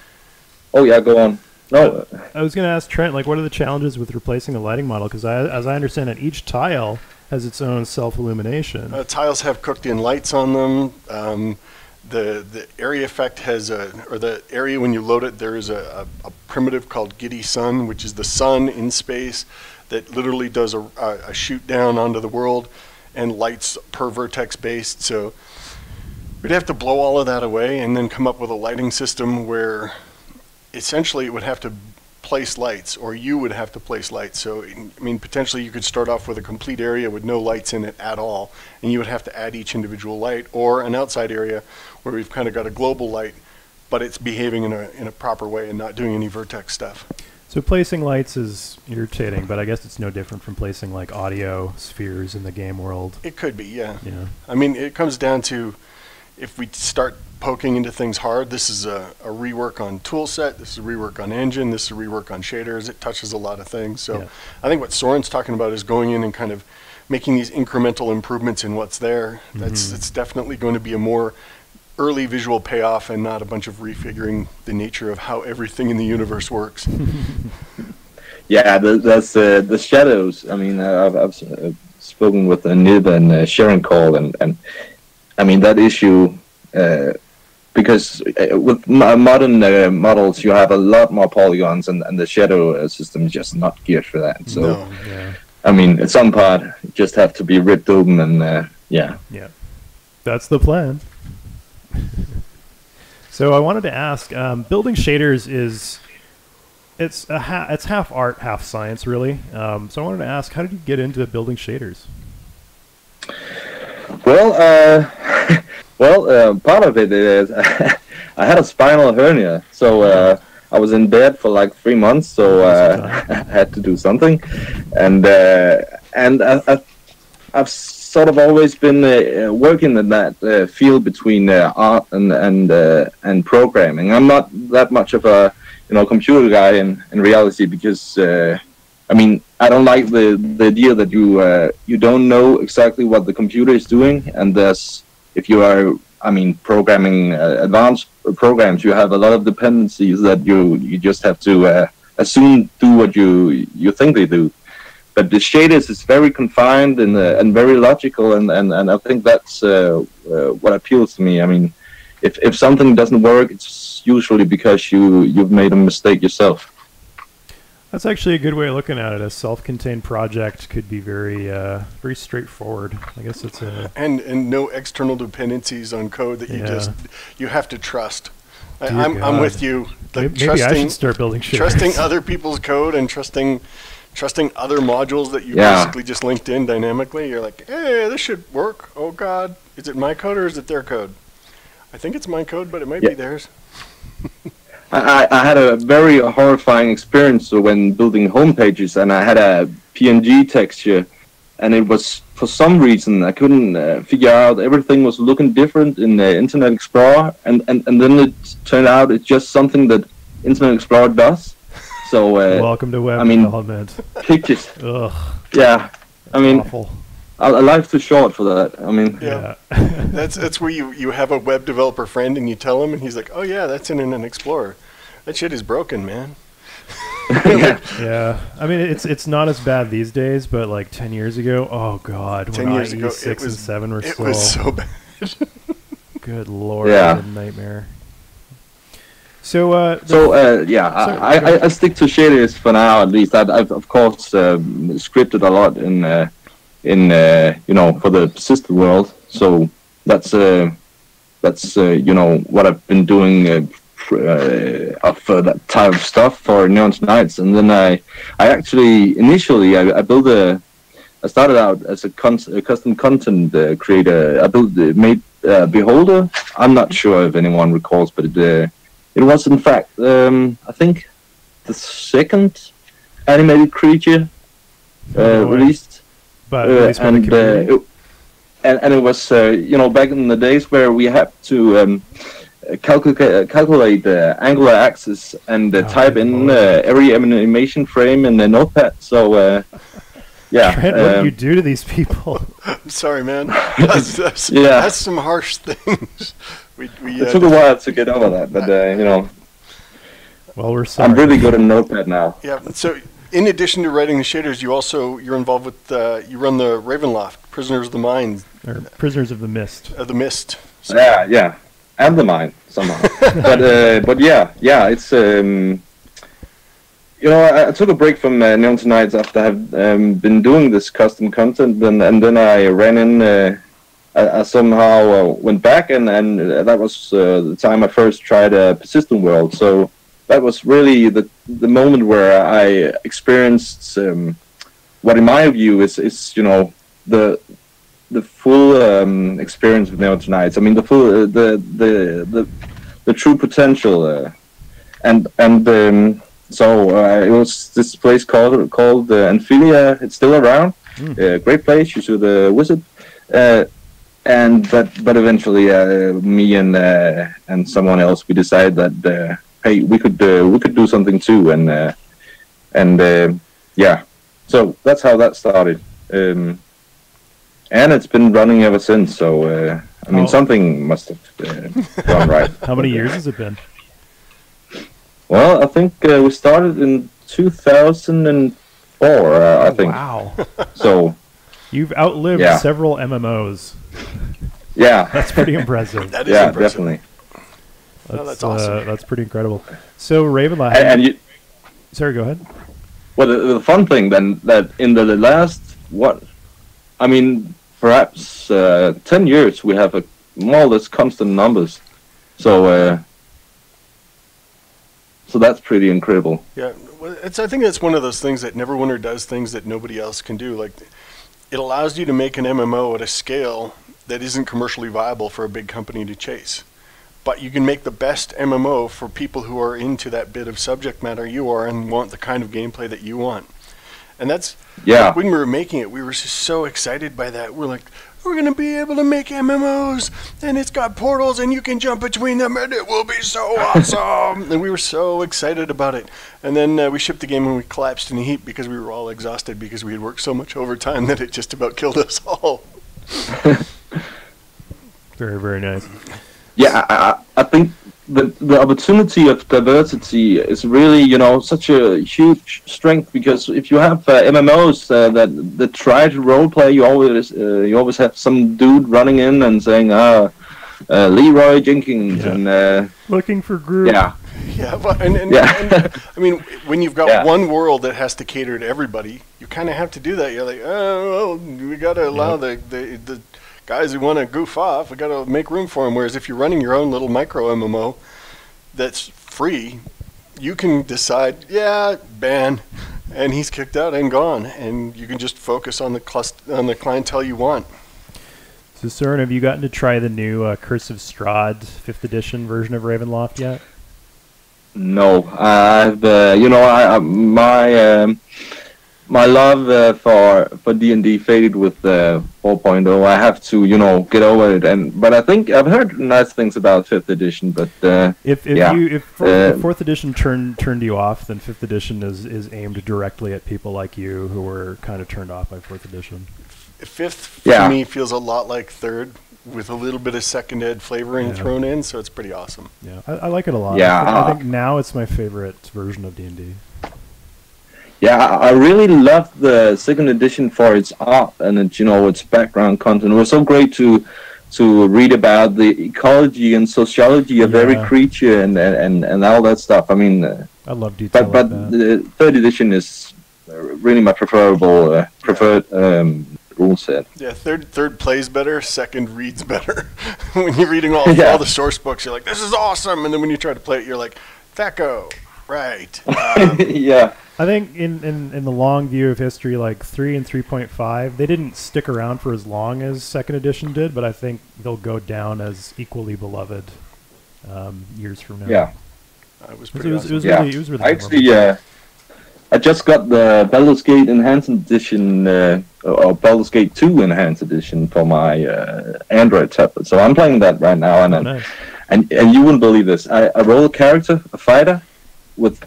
Oh, yeah, go on. No. I was going to ask Trent, like, what are the challenges with replacing the lighting model? Because as I understand it, each tile has its own self-illumination. Tiles have cooked-in lights on them. The area effect has or the area when you load it, there is a primitive called Giddy Sun, which is the sun in space that literally does a shoot down onto the world and lights per vertex based. So we'd have to blow all of that away and then come up with a lighting system where essentially it would have to place lights, or you would have to place lights. So, I mean, potentially you could start off with a complete area with no lights in it at all, and you would have to add each individual light, or an outside area where we've kind of got a global light, but it's behaving in a proper way and not doing any vertex stuff. So placing lights is irritating, but I guess it's no different from placing like audio spheres in the game world. It could be, yeah. Yeah. I mean, it comes down to if we start poking into things hard, this is a rework on tool set, this is a rework on engine, this is a rework on shaders. It touches a lot of things. So yeah. I think what Soren's talking about is going in and kind of making these incremental improvements in what's there. It's definitely going to be a more early visual payoff and not a bunch of refiguring the nature of how everything in the universe works. Yeah, that's the shadows. I mean, I've spoken with Nib and Sharon Call, and I mean that issue, because with modern models you have a lot more polygons, and the shadow system is just not geared for that. So, no, yeah. I mean, at some part, you just have to be ripped open, and yeah. Yeah, that's the plan. So I wanted to ask, building shaders it's half art, half science, really. So I wanted to ask, how did you get into building shaders? Well, part of it is I had a spinal hernia, so I was in bed for like 3 months, so I had to do something, and I've sort of always been working in that field between art and programming. I'm not that much of a computer guy in reality, because I mean, I don't like the idea that you don't know exactly what the computer is doing, and if you are, I mean, programming advanced programs, you have a lot of dependencies that you just have to assume do what you think they do. But the shaders is very confined and very logical, and I think that's what appeals to me. I mean, if something doesn't work, it's usually because you've made a mistake yourself. That's actually a good way of looking at it. A self-contained project could be very very straightforward. I guess it's a and no external dependencies on code that you have to trust. I'm with you. Like, maybe I should start building shaders. Trusting other people's code and trusting other modules that you basically just linked in dynamically. You're like, hey, this should work. Oh God, is it my code or is it their code? I think it's my code, but it might be theirs. I had a very horrifying experience when building home pages, and I had a PNG texture, and it was, for some reason, I couldn't figure out, everything was looking different in the Internet Explorer, and then it turned out it's just something that Internet Explorer does. So welcome to web development. Pictures. Ugh. Yeah, I mean, awful. life's too short for that. I mean, Yeah. That's where you have a web developer friend and you tell him, and he's like, "Oh yeah, that's Internet Explorer. That shit is broken, man." Yeah, I mean it's not as bad these days, but like 10 years ago, oh god, 10 years ago, IE6 and 7 were it was so bad. Good lord, Yeah. it was a nightmare. So yeah, Sorry, I stick to shaders for now at least. I've of course scripted a lot in you know, for the persistent world. So that's you know, what I've been doing of that type of stuff for Neverwinter Nights. And then I actually initially I started out as a custom content creator. I made Beholder. I'm not sure if anyone recalls, but it was in fact I think the second animated creature released. but released by the community. And it was you know, back in the days where we had to calculate angular axis and type in every animation frame in the notepad. So yeah. Trent, what did you do to these people? I'm sorry, man. Yeah. That's some harsh things. It took a while to get over that, but you know, Well, we're sorry. I'm really good at notepad now. Yeah. So, in addition to writing the shaders, you're involved with you run the Ravenloft, Prisoners of the Mind, Or Prisoners of the Mist. the Mist. So, Yeah, and the mine somehow. but yeah, it's you know, I took a break from Neverwinter Nights after I've been doing this custom content, and then I ran in. I somehow went back, and that was the time I first tried Persistent World. So that was really the moment where I experienced what, in my view, is you know, the full experience of Neverwinter Nights. I mean, the full the true potential, so it was this place called Amphilia. It's still around. Great place. You should visit. But eventually, me and someone else, we decided that hey, we could do something too, and yeah, so that's how that started, and it's been running ever since. So I mean, something must have gone right. How many years has it been? Well, I think we started in 2004. I think. Wow. So. You've outlived Yeah. several MMOs. Yeah. That's pretty impressive. that is Yeah, impressive. definitely. That's awesome. That's pretty incredible. So Ravenloft. And you, Sorry, go ahead. well, the fun thing then, that in the last, I mean, perhaps 10 years, we have a more or less constant numbers. So so that's pretty incredible. Yeah, well, I think that's one of those things that Neverwinter does things that nobody else can do. Like, it allows you to make an MMO at a scale that isn't commercially viable for a big company to chase. But you can make the best MMO for people who are into that bit of subject matter you are and want the kind of gameplay that you want. And that's, like, when we were making it, we were just so excited by that. We're like, we're going to be able to make MMOs, and it's got portals, and you can jump between them, and it will be so awesome. And we were so excited about it. And then we shipped the game, and we collapsed in a heap because we were all exhausted because we had worked so much overtime that it just about killed us all. Very, very nice. Yeah, I think the opportunity of diversity is really, you know, such a huge strength, because if you have MMOs that try to roleplay, you always have some dude running in and saying, Leroy Jenkins, and Looking for group. yeah. Yeah, but, and I mean, when you've got one world that has to cater to everybody, you kind of have to do that. You're like, oh, well, we got to allow the guys who want to goof off, we got to make room for them. Whereas if you're running your own little micro MMO that's free, you can decide, ban, and he's kicked out and gone, and you can just focus on the clientele you want. So, Soren, have you gotten to try the new Curse of Strahd 5th edition version of Ravenloft yet? No, I've you know, my love for D&D faded with 4.0. I have to, you know, get over it. But I think I've heard nice things about 5th edition. But if 4th edition turned you off, then 5th edition is aimed directly at people like you who were kind of turned off by 4th edition. Fifth for me feels a lot like third, with a little bit of second ed flavoring thrown in, so it's pretty awesome. Yeah, I like it a lot. Yeah, I think now it's my favorite version of D&D. Yeah, I really love the second edition for its art and its background content. It was so great to read about the ecology and sociology of every creature and all that stuff. I mean, I love detail. But the third edition is really my preferred rule set. Yeah, third plays better, second reads better. When you're reading all the source books, you're like, this is awesome, and then when you try to play it, you're like, Thaco, right? Yeah. I think in the long view of history, like 3 and 3.5, they didn't stick around for as long as second edition did, but I think they'll go down as equally beloved years from now. Yeah. It was pretty awesome. It was really actually, I just got the Baldur's Gate Enhanced Edition, or Baldur's Gate 2 Enhanced Edition for my Android tablet. So I'm playing that right now, and you wouldn't believe this. I roll a character, a fighter, with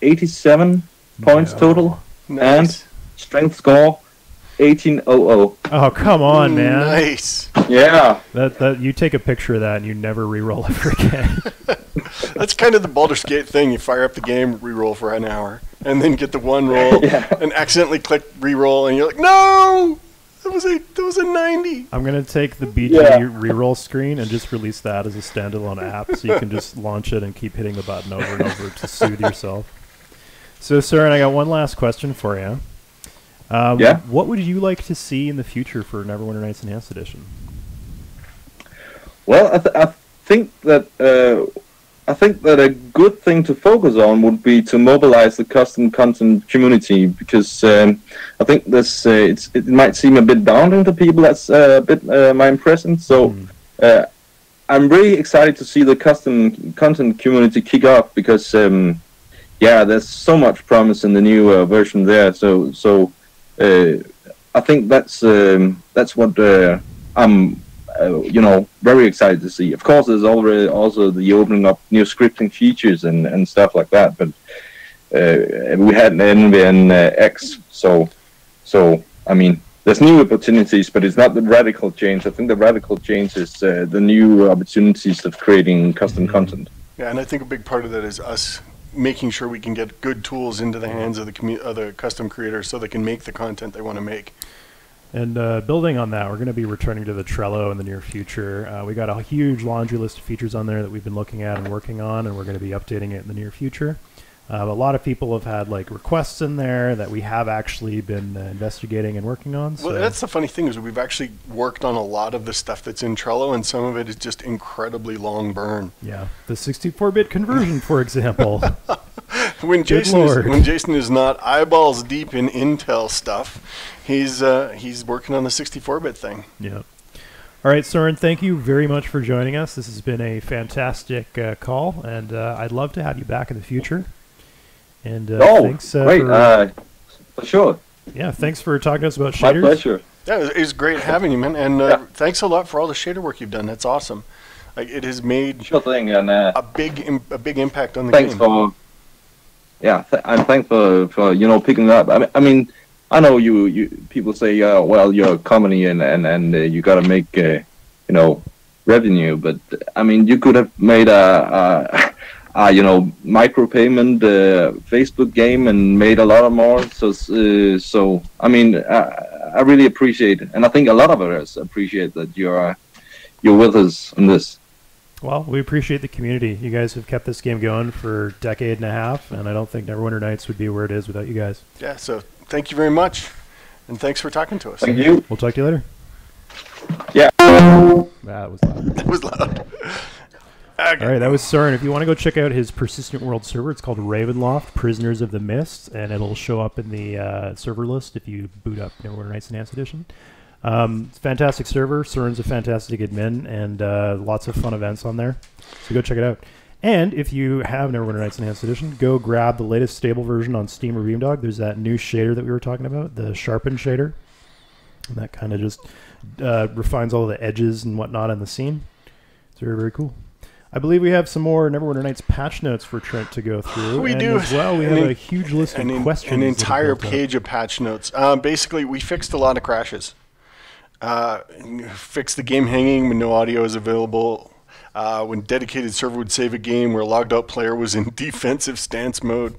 87 points total, and strength score 1800. Oh, come on, man! Nice. Yeah. That you take a picture of that and you never re-roll ever again. That's kind of the Baldur's Gate thing. You fire up the game, re-roll for an hour, and then get the one roll, and accidentally click re-roll, and you're like, no, that was a 90. I'm gonna take the BG re-roll screen and just release that as a standalone app, so you can just launch it and keep hitting the button over and over to soothe yourself. So, Soren, I got one last question for you. What would you like to see in the future for Neverwinter Nights Enhanced Edition? Well, I think that a good thing to focus on would be to mobilize the custom content community, because I think this it might seem a bit daunting to people. That's a bit my impression. So I'm really excited to see the custom content community kick off, because there's so much promise in the new version there. So I think that's what I'm very excited to see. Of course, there's already also the opening up new scripting features and stuff like that. But we had an NVN-X, so I mean, there's new opportunities, but it's not the radical change. I think the radical change is the new opportunities of creating custom content. Yeah, and I think a big part of that is us making sure we can get good tools into the hands of the custom creators so they can make the content they want to make. And building on that, we're going to be returning to the Trello in the near future. We got a huge laundry list of features on there that we've been looking at and working on, and we're going to be updating it in the near future. A lot of people have had requests in there that we have actually been investigating and working on. So. Well, that's the funny thing, is we've actually worked on a lot of the stuff that's in Trello, and some of it is just incredibly long burn. Yeah, the 64-bit conversion, for example. When Jason is not eyeballs deep in Intel stuff, he's working on the 64-bit thing. Yeah. All right, Soren, thank you very much for joining us. This has been a fantastic call, and I'd love to have you back in the future. And thanks. Great. For sure. Yeah, thanks for talking to us about shaders. My pleasure. Yeah, it was great having you, man. And thanks a lot for all the shader work you've done. That's awesome. It has made and a big impact on the game. And thanks for picking it up. I mean, I know you people say, well, you're a company and you got to make revenue, but I mean, you could have made a micropayment Facebook game and made a lot of more. So I mean, I really appreciate it, and I think a lot of us appreciate that you're with us on this. Well, we appreciate the community. You guys have kept this game going for a decade and a half, and I don't think Neverwinter Nights would be where it is without you guys. Yeah, so thank you very much, and thanks for talking to us. Thank you. We'll talk to you later. Yeah. That was loud. That was loud. Okay. All right, that was Soren. If you want to go check out his Persistent World server, it's called Ravenloft, Prisoners of the Mist, and it'll show up in the server list if you boot up Neverwinter Nights Enhanced Edition. It's a fantastic server. Soren's a fantastic admin, and lots of fun events on there. So go check it out. And if you have Neverwinter Nights Enhanced Edition, go grab the latest stable version on Steam or Beamdog. There's that new shader that we were talking about, the sharpened shader. And that kind of just refines all the edges and whatnot in the scene. It's very, very cool. I believe we have some more Neverwinter Nights patch notes for Trent to go through. We do. As well, we have a huge list of questions. An entire page of patch notes. Basically, we fixed a lot of crashes. Fix the game hanging when no audio is available. When dedicated server would save a game where a logged out player was in defensive stance mode.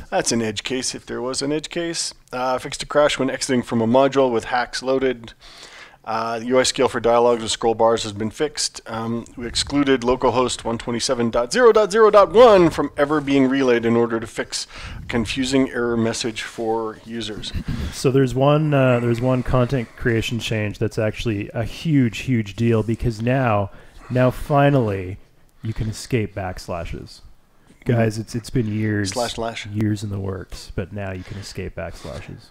That's an edge case if there was an edge case. Fixed a crash when exiting from a module with hacks loaded. The UI scale for dialogues with scroll bars has been fixed. We excluded localhost 127.0.0.1 from ever being relayed in order to fix a confusing error message for users. So there's one content creation change that's actually a huge deal, because now finally you can escape backslashes. Guys, it's been years years in the works, but now you can escape backslashes.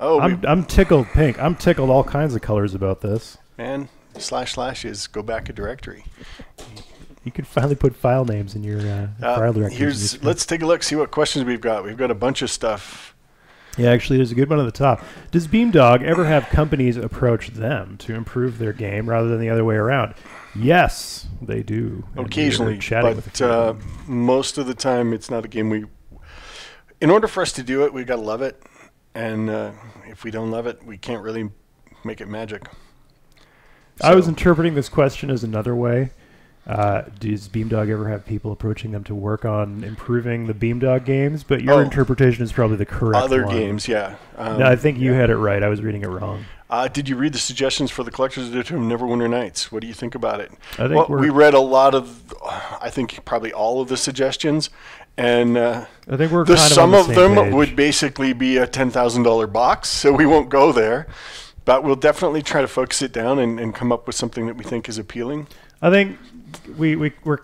Oh, I'm tickled pink. I'm tickled all kinds of colors about this. Man, / is go back a directory. You can finally put file names in your file directories. Let's take a look, see what questions we've got. We've got a bunch of stuff. Yeah, actually, there's a good one at the top. Does Beamdog ever have companies approach them to improve their game rather than the other way around? Yes, they do. Occasionally, but most of the time it's not a game we... In order for us to do it, we've got to love it. And if we don't love it, we can't really make it magic. So. I was interpreting this question as another way. Does Beamdog ever have people approaching them to work on improving the Beamdog games? But your interpretation is probably the correct other one. Games, yeah. No, I think you had it right. I was reading it wrong. Did you read the suggestions for the Collector's Edition of Neverwinter Nights? What do you think about it? I think we read a lot of, I think probably all of the suggestions. And I think we're some of them page. Would basically be a $10,000 box, so we won't go there. But we'll definitely try to focus it down and come up with something that we think is appealing. I think we're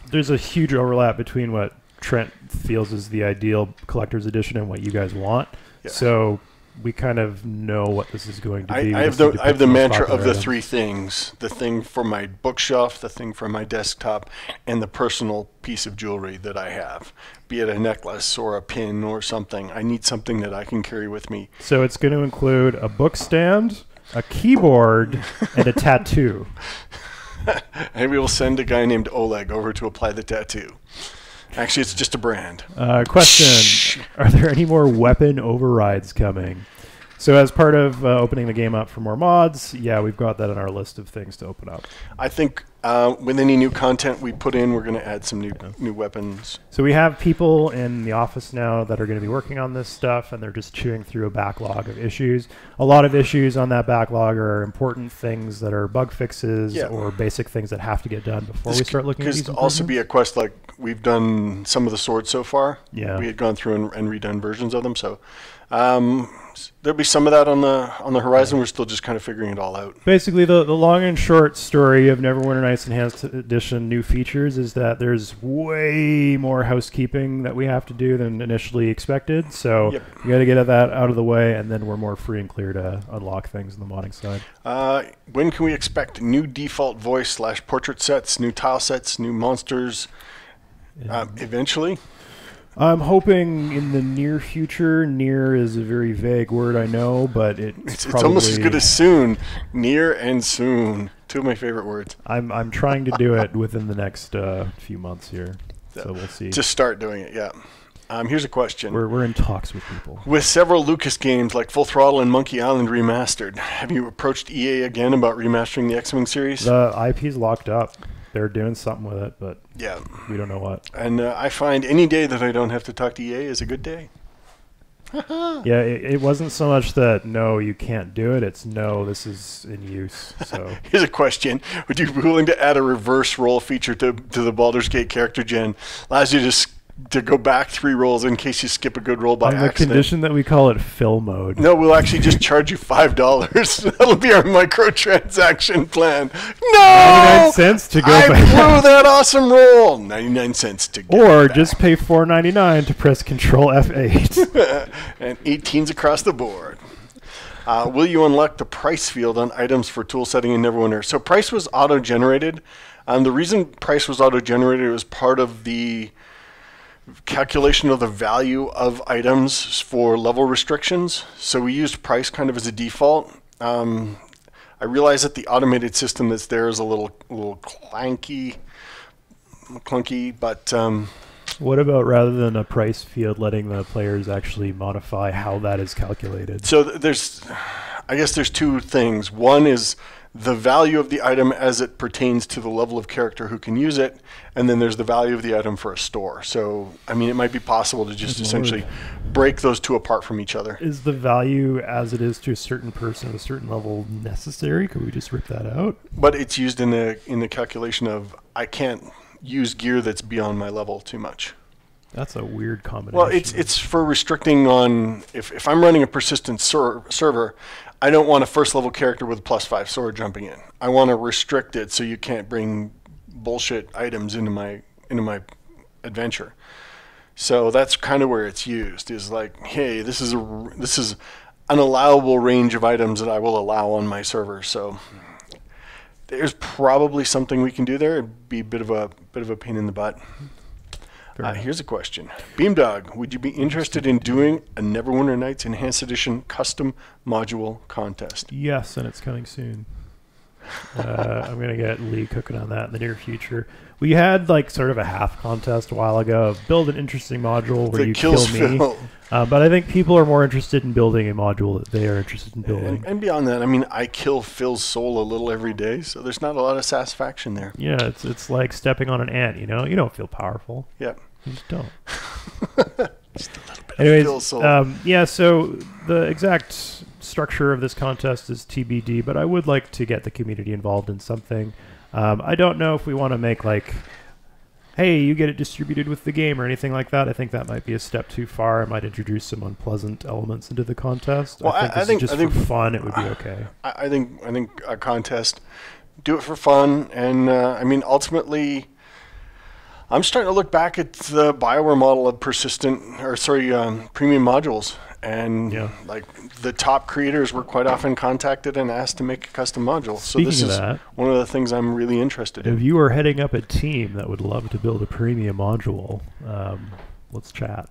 there's a huge overlap between what Trent feels is the ideal collector's edition and what you guys want. Yeah. So we kind of know what this is going to be. I have the mantra of the three things: the thing for my bookshelf, the thing for my desktop, and the personal piece of jewelry that I have, be it a necklace or a pin or something. I need something that I can carry with me. So it's going to include a book stand, a keyboard, and a tattoo. Maybe we'll send a guy named Oleg over to apply the tattoo. Actually, it's just a brand. Question. Are there any more weapon overrides coming? So as part of opening the game up for more mods, yeah, we've got that on our list of things to open up. I think with any new content we put in, we're going to add some new weapons. So we have people in the office now that are going to be working on this stuff, and they're just chewing through a backlog of issues. A lot of issues on that backlog are important things that are bug fixes or basic things that have to get done before we start looking at these. Could also be a quest like we've done some of the swords so far. Yeah. We had gone through and redone versions of them, so there'll be some of that on the horizon. We're still just kind of figuring it all out. Basically, the long and short story of Neverwinter Nights Enhanced Edition new features is that there's way more housekeeping that we have to do than initially expected. So we got to get that out of the way, and then we're more free and clear to unlock things on the modding side. When can we expect new default voice / portrait sets, new tile sets, new monsters? Eventually. I'm hoping in the near future. Near is a very vague word, I know, but it's almost as good as soon. Near and soon. Two of my favorite words. I'm trying to do it within the next few months here, so we'll see. Just start doing it, yeah. Here's a question. We're in talks with people. With several Lucas games like Full Throttle and Monkey Island remastered, have you approached EA again about remastering the X-Wing series? The IP's locked up. They're doing something with it, but we don't know what. And I find any day that I don't have to talk to EA is a good day. Yeah, it wasn't so much that, no, you can't do it. It's, no, this is in use. So here's a question. Would you be willing to add a reverse roll feature to the Baldur's Gate character gen? Allows you to go back 3 rolls in case you skip a good roll by accident. On the condition that we call it fill mode. No, we'll actually just charge you $5. That'll be our microtransaction plan. No! 99 cents to go back. I blew that awesome roll. 99 cents to go Or back. just pay $4.99 to press Control F8. And 18s across the board. Will you unlock the price field on items for tool setting in Neverwinter? So price was auto-generated. The reason price was auto-generated was part of the calculation of the value of items for level restrictions. So we used price kind of as a default. I realize that the automated system that's there is a little clunky, but what about rather than a price field, letting the players actually modify how that is calculated? So there's, I guess there's two things. One is the value of the item as it pertains to the level of character who can use it, and then there's the value of the item for a store. So, I mean, it might be possible to just essentially break those two apart from each other. Is the value as it is to a certain person at a certain level necessary? Could we just rip that out? But it's used in the calculation of I can't use gear that's beyond my level too much. That's a weird combination. Well, it's for restricting on if I'm running a persistent server, I don't want a first level character with a +5 sword jumping in. I want to restrict it so you can't bring bullshit items into my adventure. So that's kind of where it's used. Is like, hey, this is an allowable range of items that I will allow on my server. So there's probably something we can do there. It'd be a bit of a pain in the butt. Here's a question. Beamdog, would you be interested in doing a Neverwinter Nights Enhanced Edition custom module contest? Yes, and it's coming soon. I'm going to get Lee cooking on that in the near future. We had like sort of a half contest a while ago of build an interesting module where you kill me. But I think people are more interested in building a module that they are interested in building. And beyond that, I mean, I kill Phil's soul a little every day, so there's not a lot of satisfaction there. Yeah, it's like stepping on an ant, you know? You don't feel powerful. Yep. You just don't. Just a little bit Anyways, of Phil's soul. yeah, so the exact structure of this contest is TBD, but I would like to get the community involved in something. I don't know if we want to make like, hey, you get it distributed with the game or anything like that. I think that might be a step too far. It might introduce some unpleasant elements into the contest. Well, I think just for fun, it would be okay. I think a contest, do it for fun, and I mean, ultimately, I'm starting to look back at the BioWare model of premium modules, and like the top creators were quite often contacted and asked to make a custom module. Speaking so this is that, one of the things I'm really interested in. If you are heading up a team that would love to build a premium module, let's chat,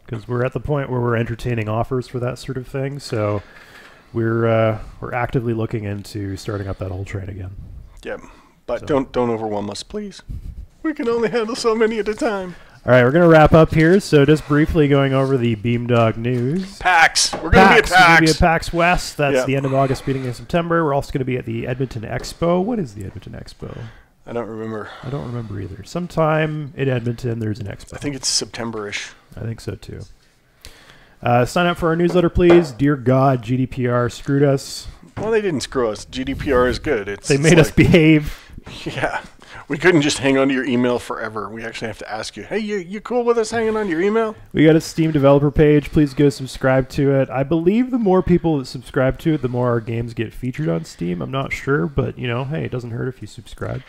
because we're at the point where we're entertaining offers for that sort of thing. So we're actively looking into starting up that whole train again. Yeah, but don't overwhelm us, please. We can only handle so many at a time. All right, we're going to wrap up here. So just briefly going over the Beamdog news. PAX. We're going to be at PAX. We're going to be at PAX West. That's the end of August, beginning of September. We're also going to be at the Edmonton Expo. What is the Edmonton Expo? I don't remember. I don't remember either. Sometime in Edmonton, there's an expo. I think it's September-ish. I think so, too. Sign up for our newsletter, please. Dear God, GDPR screwed us. Well, they didn't screw us. GDPR is good. They made us behave. Yeah. We couldn't just hang on to your email forever. We actually have to ask you, hey, you cool with us hanging on to your email? We got a Steam developer page. Please go subscribe to it. I believe the more people that subscribe to it, the more our games get featured on Steam. I'm not sure, but, you know, hey, it doesn't hurt if you subscribe.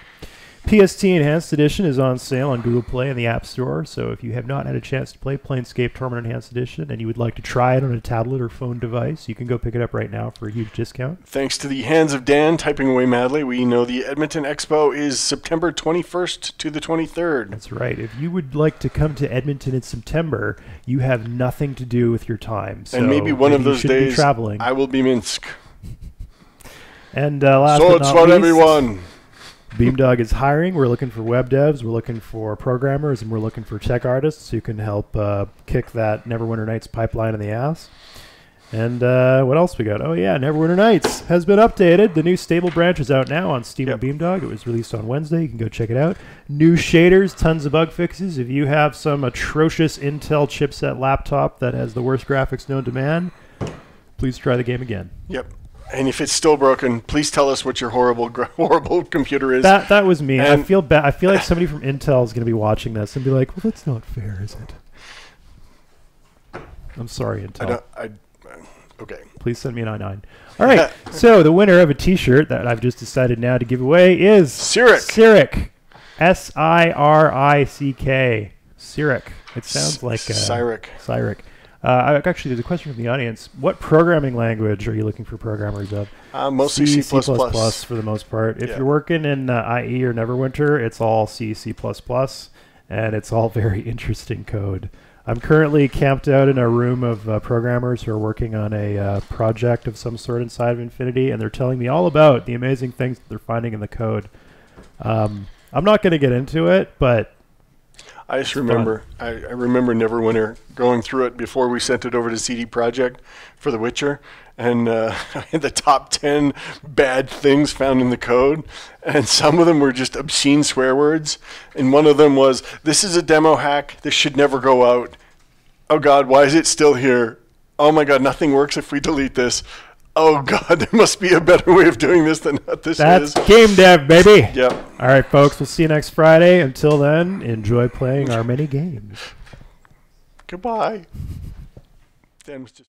PST Enhanced Edition is on sale on Google Play and the App Store, so if you have not had a chance to play Planescape Torment Enhanced Edition and you would like to try it on a tablet or phone device, you can go pick it up right now for a huge discount. Thanks to the hands of Dan typing away madly, we know the Edmonton Expo is September 21st to the 23rd. That's right. If you would like to come to Edmonton in September, you have nothing to do with your time. So and maybe one of those days traveling. I will be Minsk. And last but not for least, everyone. Beamdog is hiring. We're looking for web devs, we're looking for programmers, and we're looking for tech artists who can help kick that Neverwinter Nights pipeline in the ass. And what else we got? Oh yeah, Neverwinter Nights has been updated. The new stable branch is out now on Steam and Beamdog. It was released on Wednesday. You can go check it out. New shaders, tons of bug fixes. If you have some atrocious Intel chipset laptop that has the worst graphics known to man, please try the game again. Yep. And if it's still broken, please tell us what your horrible computer is. That was me. And I feel bad. I feel like somebody from Intel is going to be watching this and be like, "Well, that's not fair, is it?" I'm sorry, Intel. Okay. Please send me an I-9. All right. So the winner of a T-shirt that I've just decided now to give away is Sirik. Sirik. S-I-R-I-C-K. Sirik. It sounds like Sirik. Sirik. Actually, there's a question from the audience. What programming language are you looking for programmers of? Mostly C++. C++ for the most part. If you're working in IE or Neverwinter, it's all C, C++, and it's all very interesting code. I'm currently camped out in a room of programmers who are working on a project of some sort inside of Infinity, and they're telling me all about the amazing things that they're finding in the code. I'm not going to get into it, but I just remember, I remember Neverwinter going through it before we sent it over to CD Projekt for The Witcher, and I had the top 10 bad things found in the code, and some of them were just obscene swear words. And one of them was, "This is a demo hack. This should never go out. Oh God, why is it still here? Oh my God, nothing works if we delete this. Oh God, there must be a better way of doing this than what this is." That's game dev, baby. Yep. All right, folks. We'll see you next Friday. Until then, enjoy playing our many games. Goodbye. Dan was just